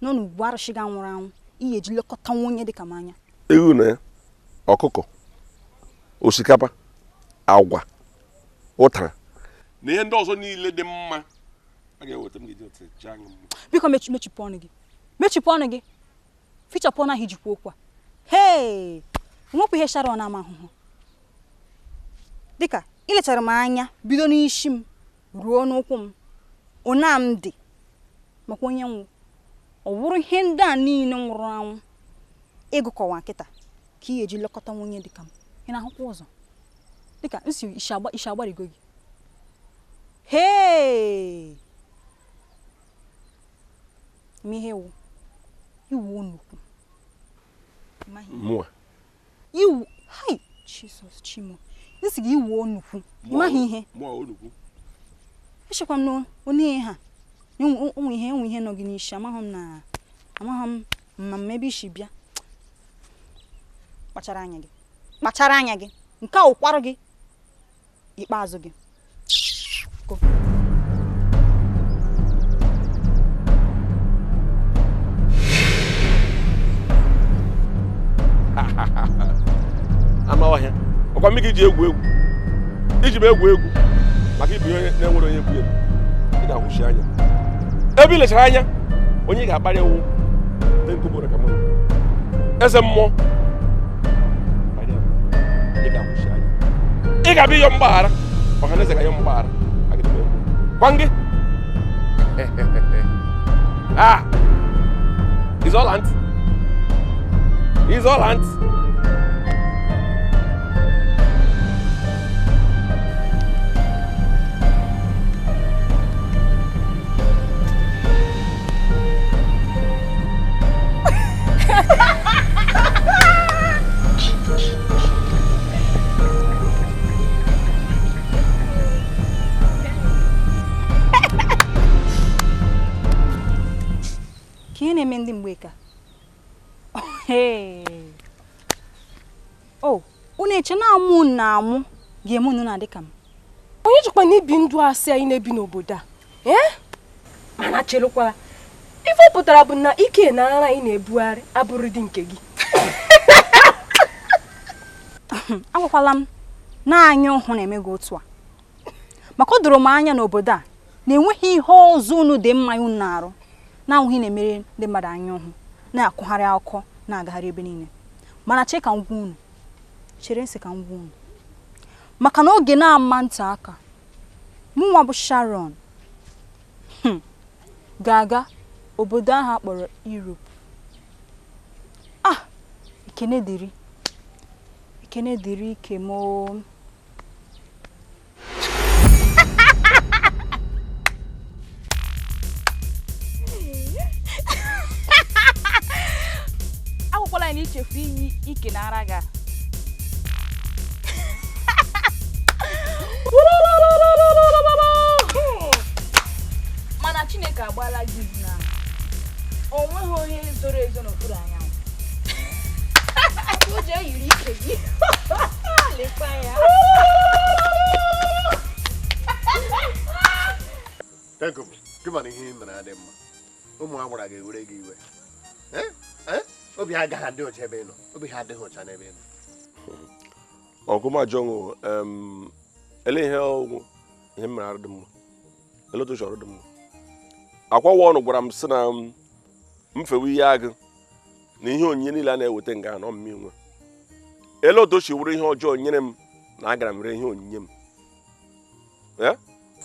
nọ n'ugwu arụsị ga nwụrụ anwụ ihe eji lekọta nwunye dịka m anya ewu na ya ọkụkọ osikapa agwa ụtara na ihe ndị ọzọ niile dị mma a ga-eweta m gị hotel jee aṅụ mmụ biko mechipụ ọnụ gị fichapụ ọnụ ahụ ijikwa okwu a hei nwepụ ihe shara ọ na-ama ahụhụ dịka ilechara m anya bido n'isi m ruo n'ụkwụ m ona m dị maka onye nwụ ọ bụrụ ihe ndị a niile nwụrụ anwụ ịgụkọwa nkịta ka ị eji lekọta nwunye dịka m ị na-ahụkwa ụzọ dịka nsi isi agbarigo gị hei ime ihe iwu nnukwu mụa iwu hai Jizọs chimo isi gị iwu nnukwu ịmaghị ihe echekwa m onye ha enwe ihe nọ gị n'isi amaghị m ma ebe isi bịa kpachara anya gị nke a ụkwarụ gị ikpeazụ gị anụ ọhịa ọkwa mmiri ji egwu iji m egwu maka ibu onye na-enwere onye bụ elu ị ga-ahụchi anya ebe ị lechara anya onye ga-akparị ewu Ten Kobo ka mụ eze mmụọ ị ga-ahụchi anya ị ga-abịa ịyọ mgbaghara ọha na eze ga-ayọ mgbaghara gwa gị ịzọla ntị ka ihe na-eme ndị mgbe ka unu eche na amụ na-amụ ga-eme unu na-adị ka m onye chọkwa na ibi ndụ asị anyị na-ebi n'obodo a mana cherekwala ife ọ pụtara bụ na ike na ara anyị na-ebugharị abụrụ dị nke gị agwakwala m na-anya ụhụ na-eme gị otu a maka ọ doro m anya n'obodo a na-enweghị ihe ọzọ unu dị mma unu na-arụ na-ahụghị na-emere ndị mmadụ anya ụhụ na-akụgharị akụkọ na-agagharị ebe niile mana chere ka m gwa unu maka na oge na-ama ntị aka mụnwa bụ Sharon ga-aga obodo ahụ akpọrọ Europe ekene dịrị ike m akwụkwọla ya na ichefu iyi ike na ara ga mana Chineke agbaala gị na o nweghị onye zoro ezo n'okpuru anyanwụ o ji eyiri ike gị lekwa ya Ten Kobo, gị mana ihe mere adị mma ụmụ agbara ga-ewere gị iwe obi ha agaghị adị ọcha ebe ị nọ obi ha adịghị ọcha n'ebe ị nọ ọgụmajọnwụ ele ihe ọgwụ ihe mere arụ dị mma ele otu chọrọ dị mma akwawa ọnụ gwara m sị na mfewe ihe agụ na ihe onyinye niile a na-eweta nga anọ mma inwe ele otu chi were ihe ọjọọ nyere m na agara m ree ihe onyinye m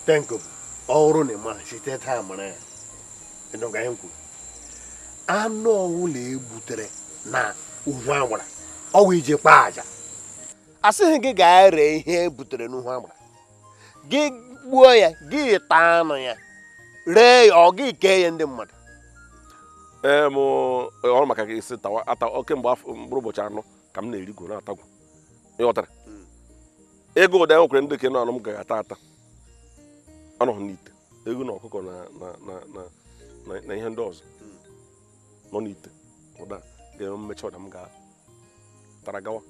Ten Kobo ọrụ na ịmara site taa mara ya ịnọga ihe kwuru anụ ọwụla egbutere na uhu agbara ọwụ ije kpaa aja asịghị gị ga-ere ihe ebutere n'uhu agbara gị gbuo ya gị taa anụ ya ree ya ọ gị kee ya ndị mmadụ ọrụ maka gị isi tawa ata oke mgbe mkpụrụ ụbọchị anọ ka m na-erigwo na-atagwu ịghọtara ego ụda nwekwere ndị ke nọ anụ m ga-ata ata anọghị n'ite ego na ọkụkọ na ihe ndị ọzọ nọ n'ite ụda ga-eme mmechi ọda m ga-tara gawa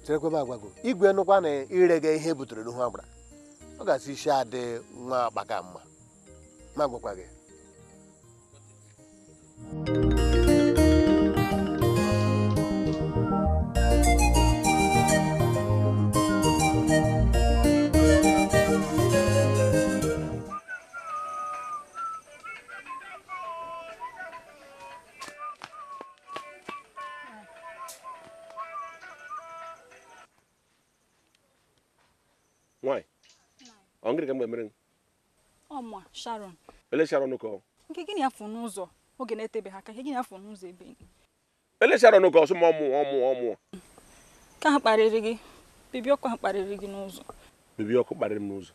cherekwebe agwago igwe nụkwa na irege ihe butere n'ihu agbara ọ ga-asị isi adị nwa akpaka mma ma gwakwa gị nwanyị ọ ngịrị ka mgbe mere ọma Sharon ele Sharon ka nke gịnị afọ n'ụzọ oge na-etebeghị aka gịnị afọ n'ụzọ ebe ele Sharon ka ọsọ ma ọmụ ka ha kparịrị gị bibi ọkụ ha kparịrị gị n'ụzọ bibi ọkụ kparịrị m n'ụzọ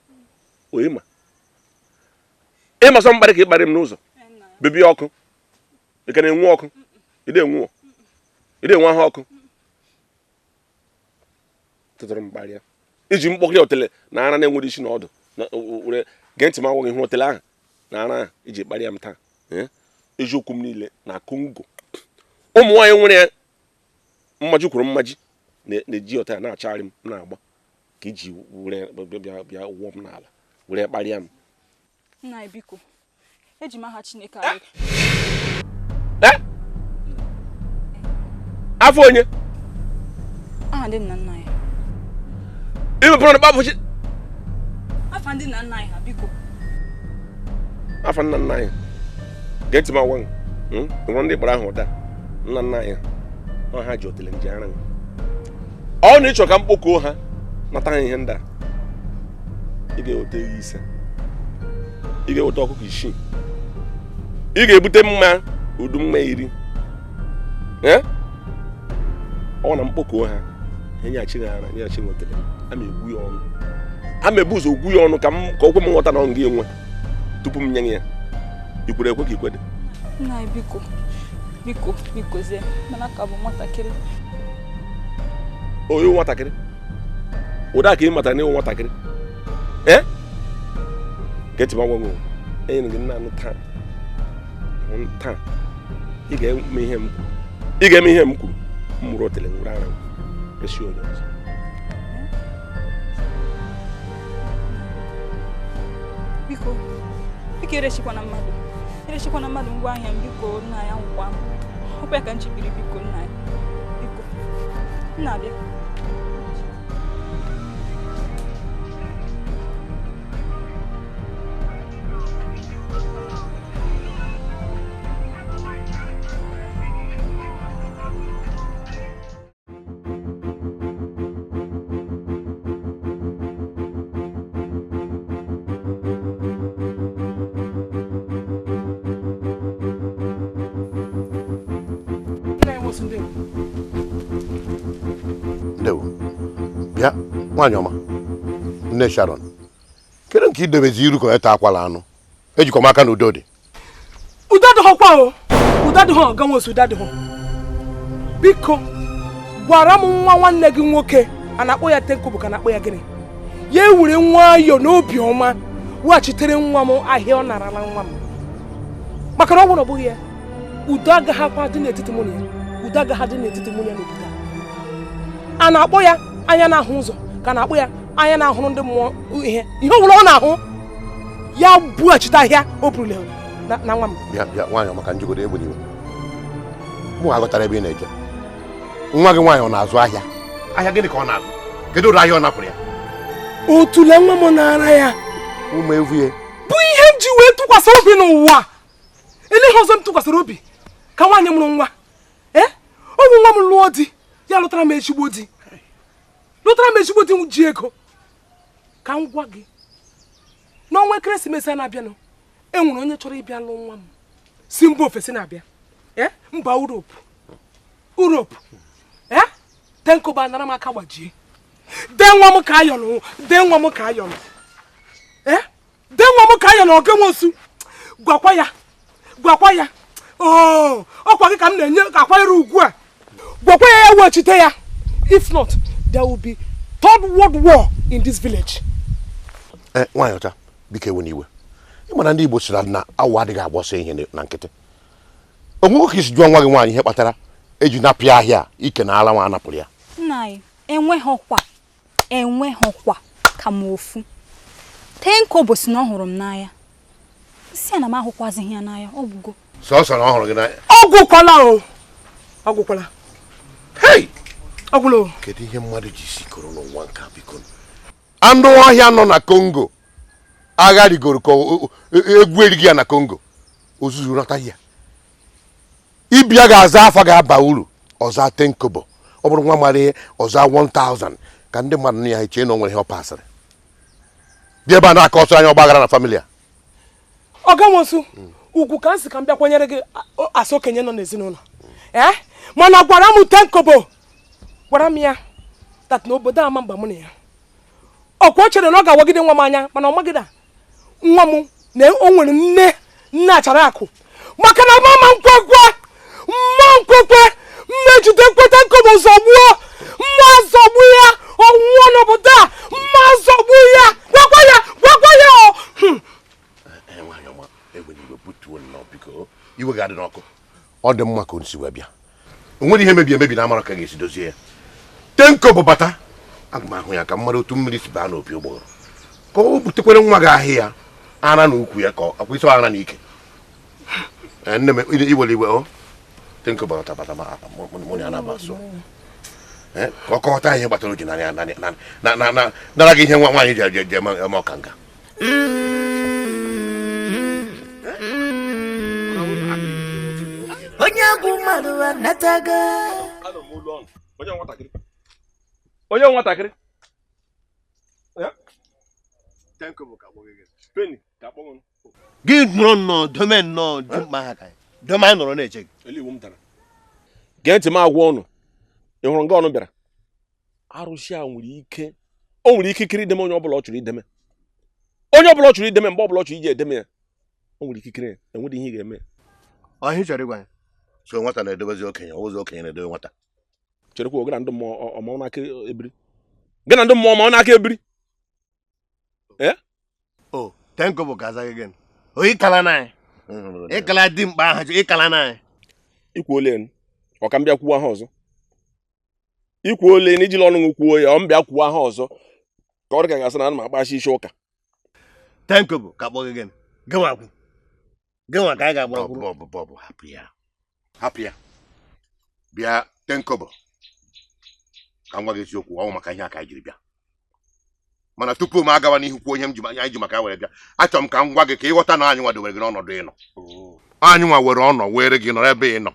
ịma sọ mkparị ka ị kparị m n'ụzọ bibi ọkụ ị ka na-enwu ọkụ ide enwe ahụ ọkụ tụtụrụ m kparịa iji mkpọkịrị otele na ara na-enwere isi na ọdụ were gee ntị m agwaghị ihe otele ahụ na ara ahụ iji kparịa m taa eziokwu m niile na Congo ụmụ nwaanyị nwere mmaji kwuru mmaji na-eji ọta na-achagharị m na-agba ka iji bịa wụọ m n'ala were kparịa m. Nna biko eji m aha Chineke arị afọ onye aha ndị nna nna ya imepụrụ na kpapụchi afa ndị nna nna anyị ha biko afa nna nna anyị gee ntị m agwa nwere ndị kpara ahụ ụda nna nna anyị ọ ha ji otele nji ara ọ na ịchọ ka mkpokọọ ha nata ha ihe ndị a ị ga-eweta ewu ise ị ga-eweta ọkụkọ 6 ị ga-ebute mma udu mma 10 ọ na mkpokọọ ha enyechi ha ara nyechi nwetele ama egwu ya ọnụ ama ebu ụzọ ogwu ya ọnụ ka o kwe m nghọta na ọ nga enwe tupu m nye ya ikwere ekwe ka ikwede. Nna biko zie mana ka bụ nwatakịrị oyo nwatakịrị ụda ka ị matara na ịwụ nwatakịrị get ma nwanwe enyi gị nna anụ taa ị ga-eme ihe m kwuru m mụrụ otele nwere ara esi onye ọzọ biko erechikwana mmadụ ngwa ahịa m biko nna ya nkwa m ọkwa ya ka nchibiri biko nna ya biko nna abịa ndewo bịa nwaanyị ọma nne Sharon kedu nke idebezi iru ka ọ ta akwala anụ ejikọ m aka na udo dị udo adịghọkwa o udo adịghọ ganwe osu udo adịghọ biko gwara m nwa nwanne gị nwoke a na-akpọ ya Ten Kobo ka na-akpọ ya gịnị ya ewere nwayọọ n'obi ọma weghachitere nwa m ahịa ọ narala nwa m maka na ọ bụrụ ọ bụghị ya udo agaghị akwa dị n'etiti mụ na ya udo agaghị dị n'etiti mụ na ya n'obodo a na-akpọ ya anya na-ahụ ụzọ ka na-akpọ ya anya na-ahụrụ ndị mmụọ ihe ọ bụla ọ na-ahụ ya bughachite ahịa o burule na nwa m. bịa nwaanyị ọma ka njigodo egbe n'iwe mụ aghọtara ebe ị na-eje nwa gị nwaanyị ọ na-azụ ahịa gịnị ka ọ na-azụ kedu ụlọ ahịa ọ napụrụ ya otule nwa m na-ara ya ụmụ evue bụ ihe m ji wee tụkwasị obi n'ụwa eleghị ọzọ m tụkwasịrị obi ka nwaanyị mụrụ nwa ọ bụ nwa m lụọ di ya lụtara m ezigbo di ji ego ka m gwa gị n'ọnwa ekeresimesi a na-abịanụ enwere onye chọrọ ịbịa lụ nwa m si mba ofesi na-abịa mba Uropu Ten Kobo anara m aka gbajie dee nwa m ka ayọnụ oge nwosu gwakwa ya ọkwa gị ka m na-enye ka akwanyere ugwu a gwakwa ya ya wechite ya if not there will be third world war in this village. Nwaanyị ọcha biko ewe n'iwe ịmana ndị Igbo siri na awụ adịghị agbọsọ ihe na nkịtị onweghi ka isi jụọ nwa gị nwaanyị ihe kpatara eji napịa ahịa ike na ala nwa anapụrụ ya. Nna anyị enweghọkwa ka m ofu. Ten Kobo si na ọ hụrụ m n'anya. Si na m ahụkwazịghị ya n'anya ọ bụgo. Sọsọ na ọ hụrụ gị n'anya. Ọgwụkwala. Hey! Ọgwụlo. Kedu ihe mmadụ ji sikọrọ n'ụwa nke biko? Anụ ọhịa nọ na Congo agha rigoro ka egwu erighị ya na Congo ozuzu nata ya. Ibia ga-aza afa ga-aba uru ọza Ten Kobo ọ bụrụ nwa mara ihe ọza 1000 ka ndị mmadụ ya eche na o nwere ihe ọ pasịrị dị ebe a na-aka ọsọ anya ọgbaghara na famili a. Ọgamosu ugwu ka nsị ka m bịa kwanyere gị asa okenye nọ n'ezinụlọ mana gwara m Ten Kobo gwara m ya that n'obodo ama mgba mụ na ya ọkwa o chere na ọ ga-awagide nwa m anya mana ọ magide nwa m na o nwere nne achara akụ maka na mama nkwekwe mmejide Ten Kobo zọgbuo mma zọgbu ya ọnwụọ n'obodo a mma zọgbu ya gwakwa ya iwe ga-adị n'ọkụ ọ dị mma ka o si wee bịa o nwere ihe mebi emebi na amara ka ga-esi dozie ya. Ten Kobo bata aga m ahụ ya ka mmadụ otu mmiri si baa n'opi ụgbọrọ ka o butekwere nwa gị ahịa ara na ukwu ya ka akwa isi ara na ike nne m iwere iwe Ten Kobo bata mụ na ya na-aba so ka ọ kọwata ihe gbatara oji nara gị ihe nwaanyị ji eme ọkanga. onye agwụ mmadụ anataga onye nwatakịrị Ten Kobo ka gbogị Penny ka akpọgọ gị nọrọ nnọọ dome nnọọ dị mkpa ha ka dome anyị nọrọ na-eche gị eligbo m tara gee ntị m agwa ọnụ ị hụrụ nga ọnụ bịara arụsị a nwere ikikere ideme onye ọbụla ọ chọrọ ideme mgbe ọbụla ọ chọrọ iji edeme ya o nwere ikikere ya enwere ihe ị ga-eme ọhịa chọrọ ịgwa ya so nwata na-edobezi okenye ụzọ okenye na-edobe nwata cherekwa ogara ndị mmụọ ọma n'aka ebiri gị na ndị mmụọ ọma n'aka ebiri Ten Kobo ga-aza gị gịnị ịkala na anyị ịkala dị mkpa aha ịkala na anyị ikwu ole ọka m bịa kwuo aha ọzọ ikwu ole na ijila ọnụ kwuo ya ọ m bịa kwuo aha ọzọ ka ọ dị ka gasị na ana m agbachi isi ụka. Ten Kobo ka akpọ gị gịnị gịnwa ka anyị ga-agbara bọbụ hapụ ya bịa Ten Kobo ka m gwa gị eziokwu ọ maka ihe aka anyị jiri bịa mana tupu m agawa n'ihu kwuo ihe anyị ji maka ya were bịa achọrọ m ka m gwa gị ka ịghọta na anyị nwa dobere gị n'ọnọdụ ịnọ anyị nwa were ọnọ were gị nọrọ ebe ị nọ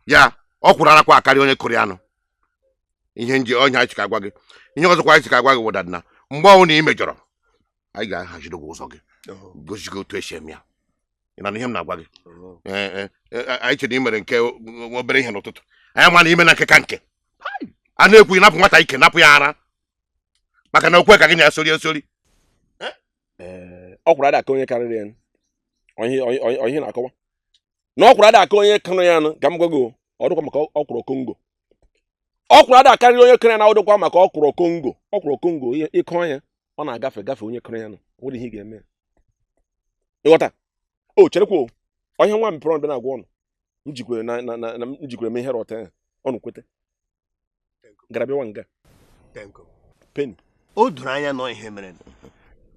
ya ọ kwụrụ arakwa akarị onye Koreanụ ihe nji onye anyị ka agwa gị ihe ọzọkwa anyị ka agwa gị wụda na mgbe ọnwụ na ị mejọrọ anyị ga-ahaziri gị ụzọ gị gosi gị otu esi eme ya ị na ihe m na-agwa gị anyị chere i mere nke obere ihe n'ụtụtụ anyị ma na ime na nke ka nke a na-ekwu ịnapụ nwata ike napụ ya ara maka na okwe ka gị na-esori esori ọ kwụrụ ada aka onye karịrị ya onye na-akọwa na ọ kwụrụ ada aka onye karịrị ya ka m gwa gị ọ dịkwa maka ọkwụrụ Congo ọ kwụrụ ada akarịrị onye karịrị ya na ọ dịkwa maka ọkwụrụ Congo ịkọ ya ọ na-agafe onye karịrị ya nwere ihe ị ga-eme ịghọta cherekwa onye nwa mepere ọnụ bịa na-agwa ọnụ m jikwere m ihe rọta ya ọnụ kwete garabịawa nga Penny o doro anya nọ ihe mere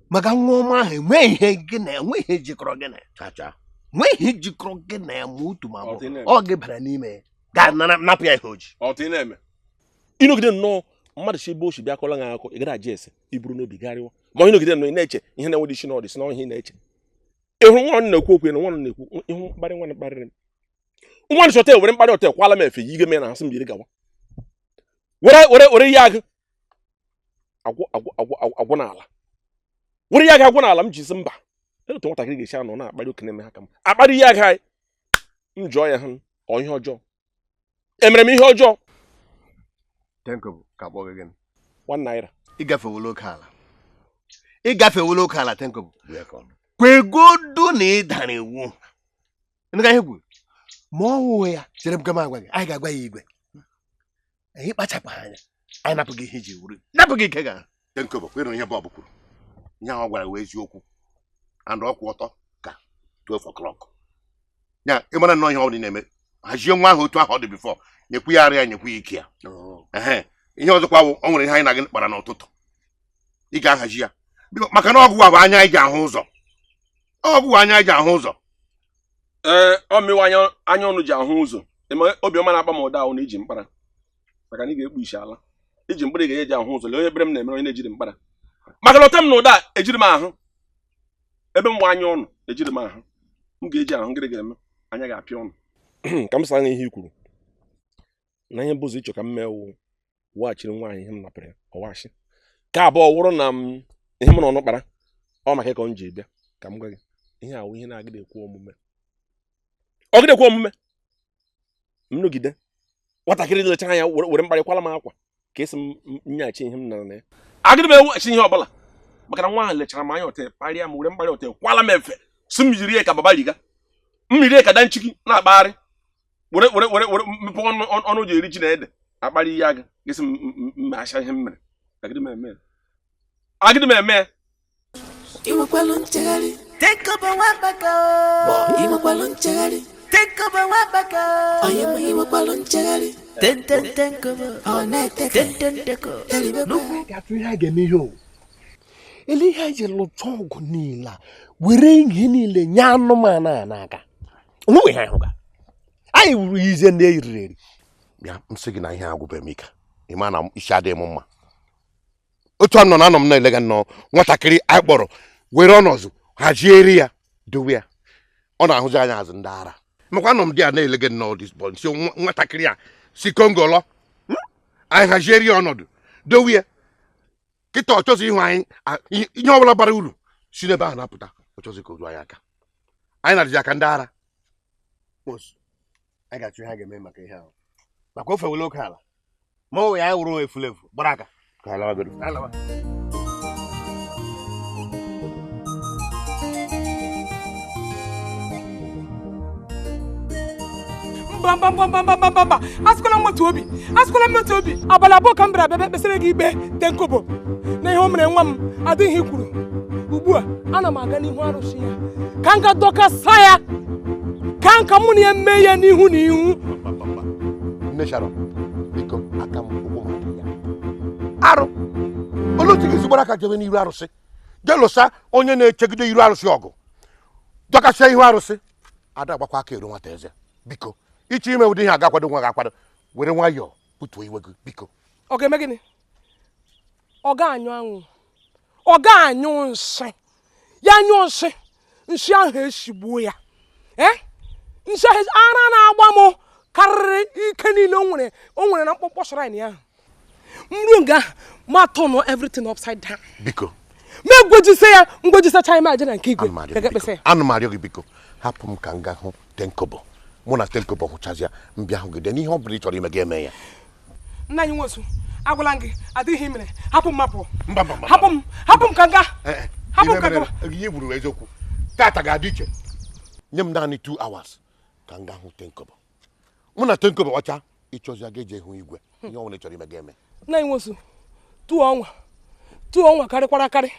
maka nwa ọma ahụ enweghị jikọrọ gị na ya nweghị jikọrọ gị na ya ma otu ma ọ gị bara n'ime ya ga-napụ ya ihe oji ịnọgide nnọọ mmadụ si ebe o si bịa kọla gị akụkọ ị gara aja ese iburu n'obi garịwa ma onye nọgide nnọọ ị na-eche ihe na-enwede isi n'ọdị si na ihe ị na-eche ịhụ nwa na-ekwu okwu na nwa na-ekwu ịhụ mkparị nwa na-akparịrị m nwa nchọta were mkparị ọta kwala m efe yi ige me na asị mbiri gawa were ihe agụ agwụ n'ala were ihe agụ agwụ n'ala m ji si mba otu nwatakịrị ga-esi anọ na-akparị okenye me ha ka m akparị ihe agụ anyị m jụọ ya ha ọ ihe ọjọọ emere m ihe ọjọọ Ten Kobo ka akpọ gị gịnị $1 ịgafewolo oke ala Ten Kobo kwegodu na ị dara iwu ndị ka ihe kwuru ma ọ wụ ya chere m ka m agwa gị anyị ga-agwa ya igwe anyị kpachapụ anya anyị napụghị ihe iji wuru napụghị ike ga Ten Kobo kwere ihe Bob kwuru ihe ahụ gwara wee eziokwu and ọkwụ ọtọ ka 12 o'clock ya ịmara nnọọ ihe ọ dị na-eme hazie nwa ahụ otu ahụ ọ dị bifọ nyekwu ya arịa nyekwu ya ike ya ihe ọzọkwa bụ o nwere ihe anyị na gị kpara n'ụtụtụ ị ga-ahazi ya maka na ọgwụ a bụ anya anyị ji ahụ ụzọ ọgwụ anya anyị ji ahụ ụzọ ọ mewe anya ọnụ ji ahụ ụzọ obiọma na-akpa m ụda ahụ na iji mkpara maka na ị ga-ekpu isi ala iji mkpara ga-eji ahụ ụzọ lee onye bere m na-emere onye na-ejiri mkpara maka na ọta m na ụda ejiri m ahụ ebe mgbe anya ọnụ ejiri m ahụ m ga-eji ahụ ngịrị ga-eme anya ga-apịa ọnụ ka m sara ihe i kwuru na ihe bụzụ ịchọ ka m mee waghachiri nwaanyị ihe m napụrụ ya ọwachi ka abụọ wụrụ na m ihe m na ọnụ kpara ọ maka ka m ji bịa ka m gwa gị ihe ahụ ihe na-agịda ekwu omume ọgịda ekwu omume m nọgide nwatakịrị lecha anya were mkparịkwala m akwa ka esi m nyaghachi ihe m nara na ya agịdị m eweghachi ihe ọbụla maka na nwa ahụ lechara m anya ote kparịa m were mkparị ote kwala m efe si m yiri ya ka baba riga m yiri ya ka danchiki na-akpagharị were mepe ọnụ ji eri ji na ede akparị ihe aga gịsị m acha ihe m mere agịdị m eme Iwekwalụ nchegharị Ten Kobo nwabaka Iwekwalụ nchegharị Ten Kobo nwabaka onye m iwekwalụ nchegharị Ten Kobo ọ na-eteke Ten Kobo ga-atụ ihe a ga-eme ihe o ele ihe anyị ji lụta ọgụ niile were ihe niile nye anụmanụ a n'aka onwe ihe ahụ ga anyị wuru ize ndị eriri eri bịa m sị gị na ihe agwụbeghị m ike ịma na isi adịghị m mma otu a nọ na anọ m na-elega nnọọ nwatakịrị anyị kpọrọ were ọnọzụ hazieri ya dowe ya ọ na-ahụzi anya azụ ndị ara makwa anọ m dị a na-elega nnọọ disbọn si nwatakịrị a si Congo lọ anyị hazieri ya ọnọdụ dowe ya kịta ọ chọzi ịhụ anyị ihe ọbụla bara uru si n'ebe ahụ na-apụta ọ chọzi ka o ruo anyị aka anyị na-adịzi aka ndị ara anyị ga-achụ ihe a ga-eme maka ihe ahụ maka ofe wele oke ala ma ọ ya wụrụ efulefu gbara aka ka ala wagoro mba asịkwala m otu obi abalị abụọ ka m bịara bịa kpesịrị gị ikpe Ten Kobo na ihe o mere nwa m adịghị ihe kwuru ugbu a ana m aga n'ihu arụsị ya ka m ga dọkasa ya ka nka mụ na ya mee ya n'ihu na ihu nne Sharon biko aka m ụkwụ m ya arụ olu otu ga-esi gbara aka jebe n'iru arụsị jelụsa onye na-echegide iru arụsị ọgụ dọkasịa ihu arụsị ada agbakwa aka eru nwata eze biko iche ime ụdị ihe agakwado nwa ga-akwado were nwayọọ butuo iwe gị biko ọ ga-eme gịnị ọ ga-anyụ anwụ ọ ga-anyụ nsị ya anyụ nsị ahụ esigbuo ya nsị ara na-agba m karịrị ike niile o nwere na mkpọmkpọ shrine ahụ mru nga ma tọnụ everything upside down biko mgbejisacha ime aja na nke igwe anụ m arịọ gị biko hapụ m ka m gaa hụ Ten Kobo mụ na Ten Kobo hụchazịa mbịa hụ gị de n'ihe ọ bụla ị chọrọ ime gị eme ya nna anyị nwosu agwala gị adịghị mere hapụ m mapụ hapụ m ka nga hapụ m ka nga ihe gburu eziokwu tata ga-adị iche nye m naanị 2 hours ka m gaa hụ Ten Kobo mụ na Ten Kobo ọcha ịchọzi aga eje hụ igwe ihe ọ bụla ị chọrọ ime gị eme nna anyị nwosu 2 ọnwa karịkwara akarị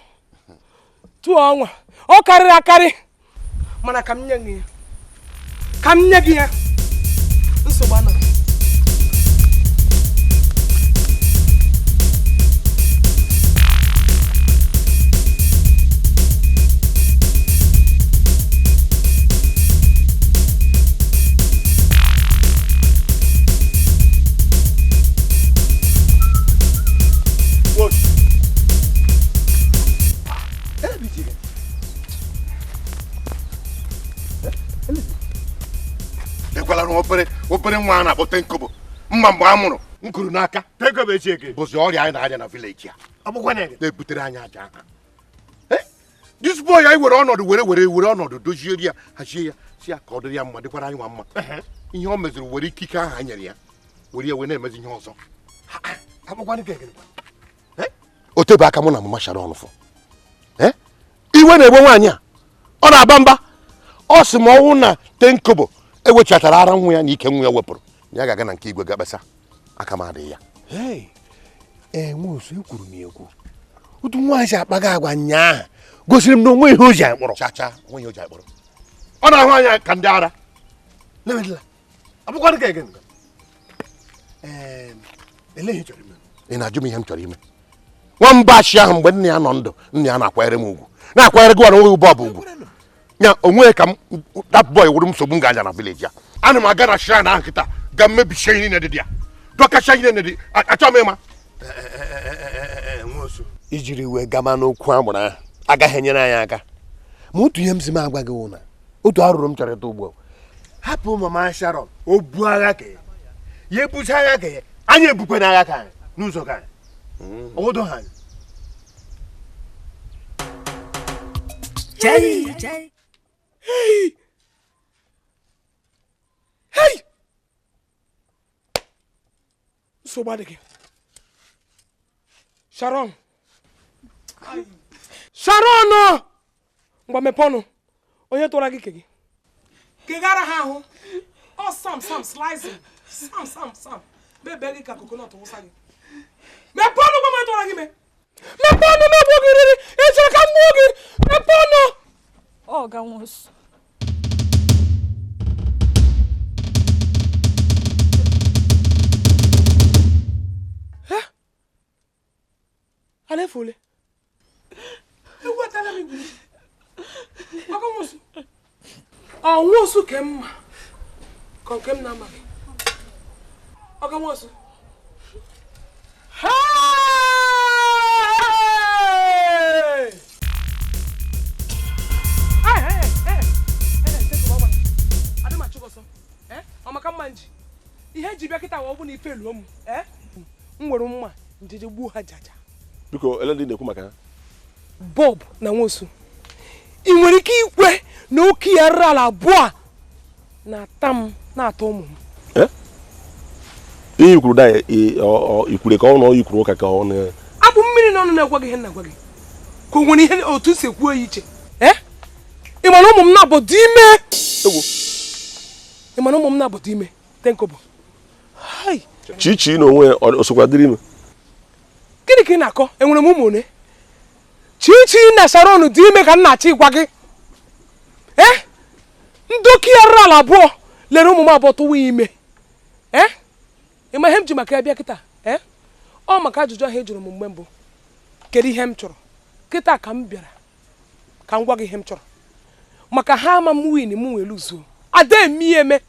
2 ọnwa ọ karịrị akarị mana ka m nye gị ya nsogbu anọ ekwela na obere nwa a na-akpọ Ten Kobo mma mgbe a mụrụ m kuru n'aka Ten Kobo echieke bụzi ọrịa anyị na-anya na vileji a na-ebutere anyị aja aka dis boy anyị were ọnọdụ were ọnọdụ dozie ya hazie ya si ya ka ọ dịrị ya mma dịkwara anyị nwa mma ihe o meziri were ikike ahụ anyị nyere ya were ya wee na-emezi ihe ọzọ o tebe aka mụ na mama Sharon fụ iwe na-egbe nwaanyị a ọ na-aba mba ọ sị ma ọnwụ na Ten Kobo ewechatara ara nwa ya na ike nwa ya wepụrụ ya ga-aga na nke igwe ga-akpesa aka m adịghị ya nwosu ekwuru m ekwu otu nwaanyị si akpaga agwa nyaa gosiri m na onwe ihe o ji akpọrọ chacha onwe ihe o ji akpọrọ ọ na-ahụ anya ka ndị ara lebedila abụkwadị ka ege ele ihe chọrọ ime ị na-ajụ m ihe m chọrọ ime nwamba achị ahụ mgbe nna ya nọ ndụ nna ya na-akwanyere m ugwu na-akwanyere gị nwe bọbụ ugwu ya onwe ka m that boy wụrụ m nsogbu m ga-aja na village ya ana m aga na shrine ahụ kịta ga mmebisie ihe niile dị ya dọkacha ihe niile dị achọ m ịma ijiri wee gama n'okwu agbụrụ ahụ agaghị enyere anyị aka ma otu ihe m si m agwa gị ụna otu arụrụ m chọrọ ịta ugbo hapụ mama Sharon o bu agha ka ya ebucha agha ka ya anyị ebukwe n'agha ka anyị n'ụzọ ka anyị obodo ha anyị Hey! So bad again. Sharon! Sharon! Ngwa mepono. Onye tora gị kegi. Kegara ha ahụ. Oh, Sam, slicing. Sam. Bebe gị ka coconut wụsa gị. Mepono ngwa me tora gị me. Mepono me gbo gị riri. Eche ka mgbo gị. Mepono. Oh, gawons. Allez, foule. Ewa tala mi guli. Akamosu. Awosu kem. Kon kem na magi. Akamosu. Hey! Hey! Take over. Adema chugoso. Amaka manji. Ihe ji bia kita wo bu na ifelu omu. Nwere mma njeje gbu ha jaja. Biko ele ndị na-ekwu maka ha Bob na nwosu ị nwere ike ikwe na oke ya rala abụọ na tam na-atọ ụmụ m ihe ikwuru da ikwure ka ọ nọ ikwuru ụka ka ọ na abụ mmiri n'ọnụ na-egwa gị ihe na-agwa gị ka o nwere ihe otu si kwuo ya iche ị ma na ụmụ m na-abụ dị ime ị ma na ụmụ m na-abụ dị ime Ten Kobo chichi na onwe osokwa dịrị ime gịnị ka ị na-akọ enwere m ụmụ one Chichi na Sharon dị ime ka nna chi gwa gị ndoki ya rala abụọ lere ụmụ m abụọ tụwa ime ị ma ihe m ji maka ya bịa kịta ọ maka ajụjụ ahụ e jụrụ m mgbe mbụ kedu ihe m chọrọ kịta ka m bịara ka m gwa gị ihe m chọrọ maka ha ama m win m wee luzuo ademieme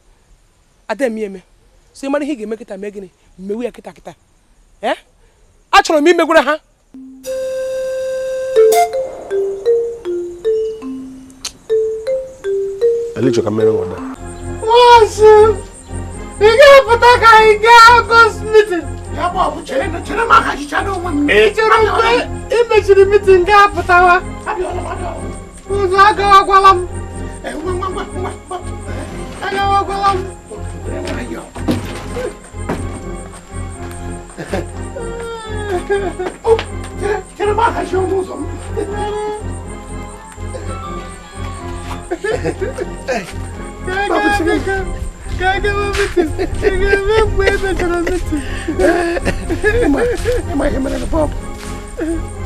so ị mara ihe ị ga-eme kịta mee gịnị mmewe ya kịta achọrọ m imegwara ha Elicho ka mere ngoda Wasu ị ga-apụta ka anyị gaa August meeting ya bụ ọbụ chere ma ha jicha n'onwe m chere mgbe ị mechiri meeting ga-apụtawa ụzọ agawagwala m chere ma ha ji ọnụ ụzọ m Ima ihe mere na Bob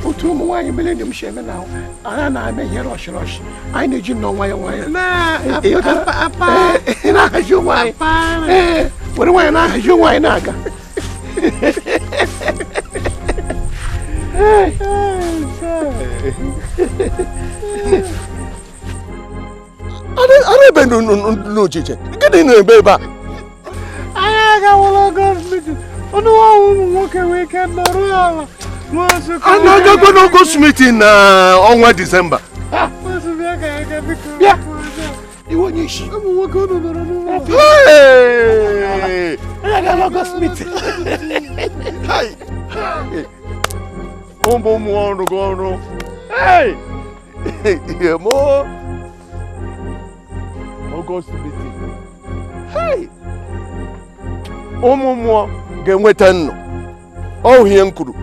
otu ụmụ nwaanyị milenium si eme na agha na-eme ihe rọsh anyị na-eji nnọọ nwayọ ị na-ahazi onwe anyị were nwaanyị na-ahazi onwe anyị na-aga ara ebe n'ochiche gịnị na-ebe ebe a anyị agawala gọọmenti ọnụ nwa ụmụ nwoke wee ike nọrọ ala a na-agakwa n'August meeting na ọnwa Disemba iwe onye isi ụmụ nwoke unu nọrọ n'ụlọ ụmụ ọrụ gị ọrụ ihe mo August meeting ụmụ mmụọ ga-enweta nnụ ọ ihe m kwuru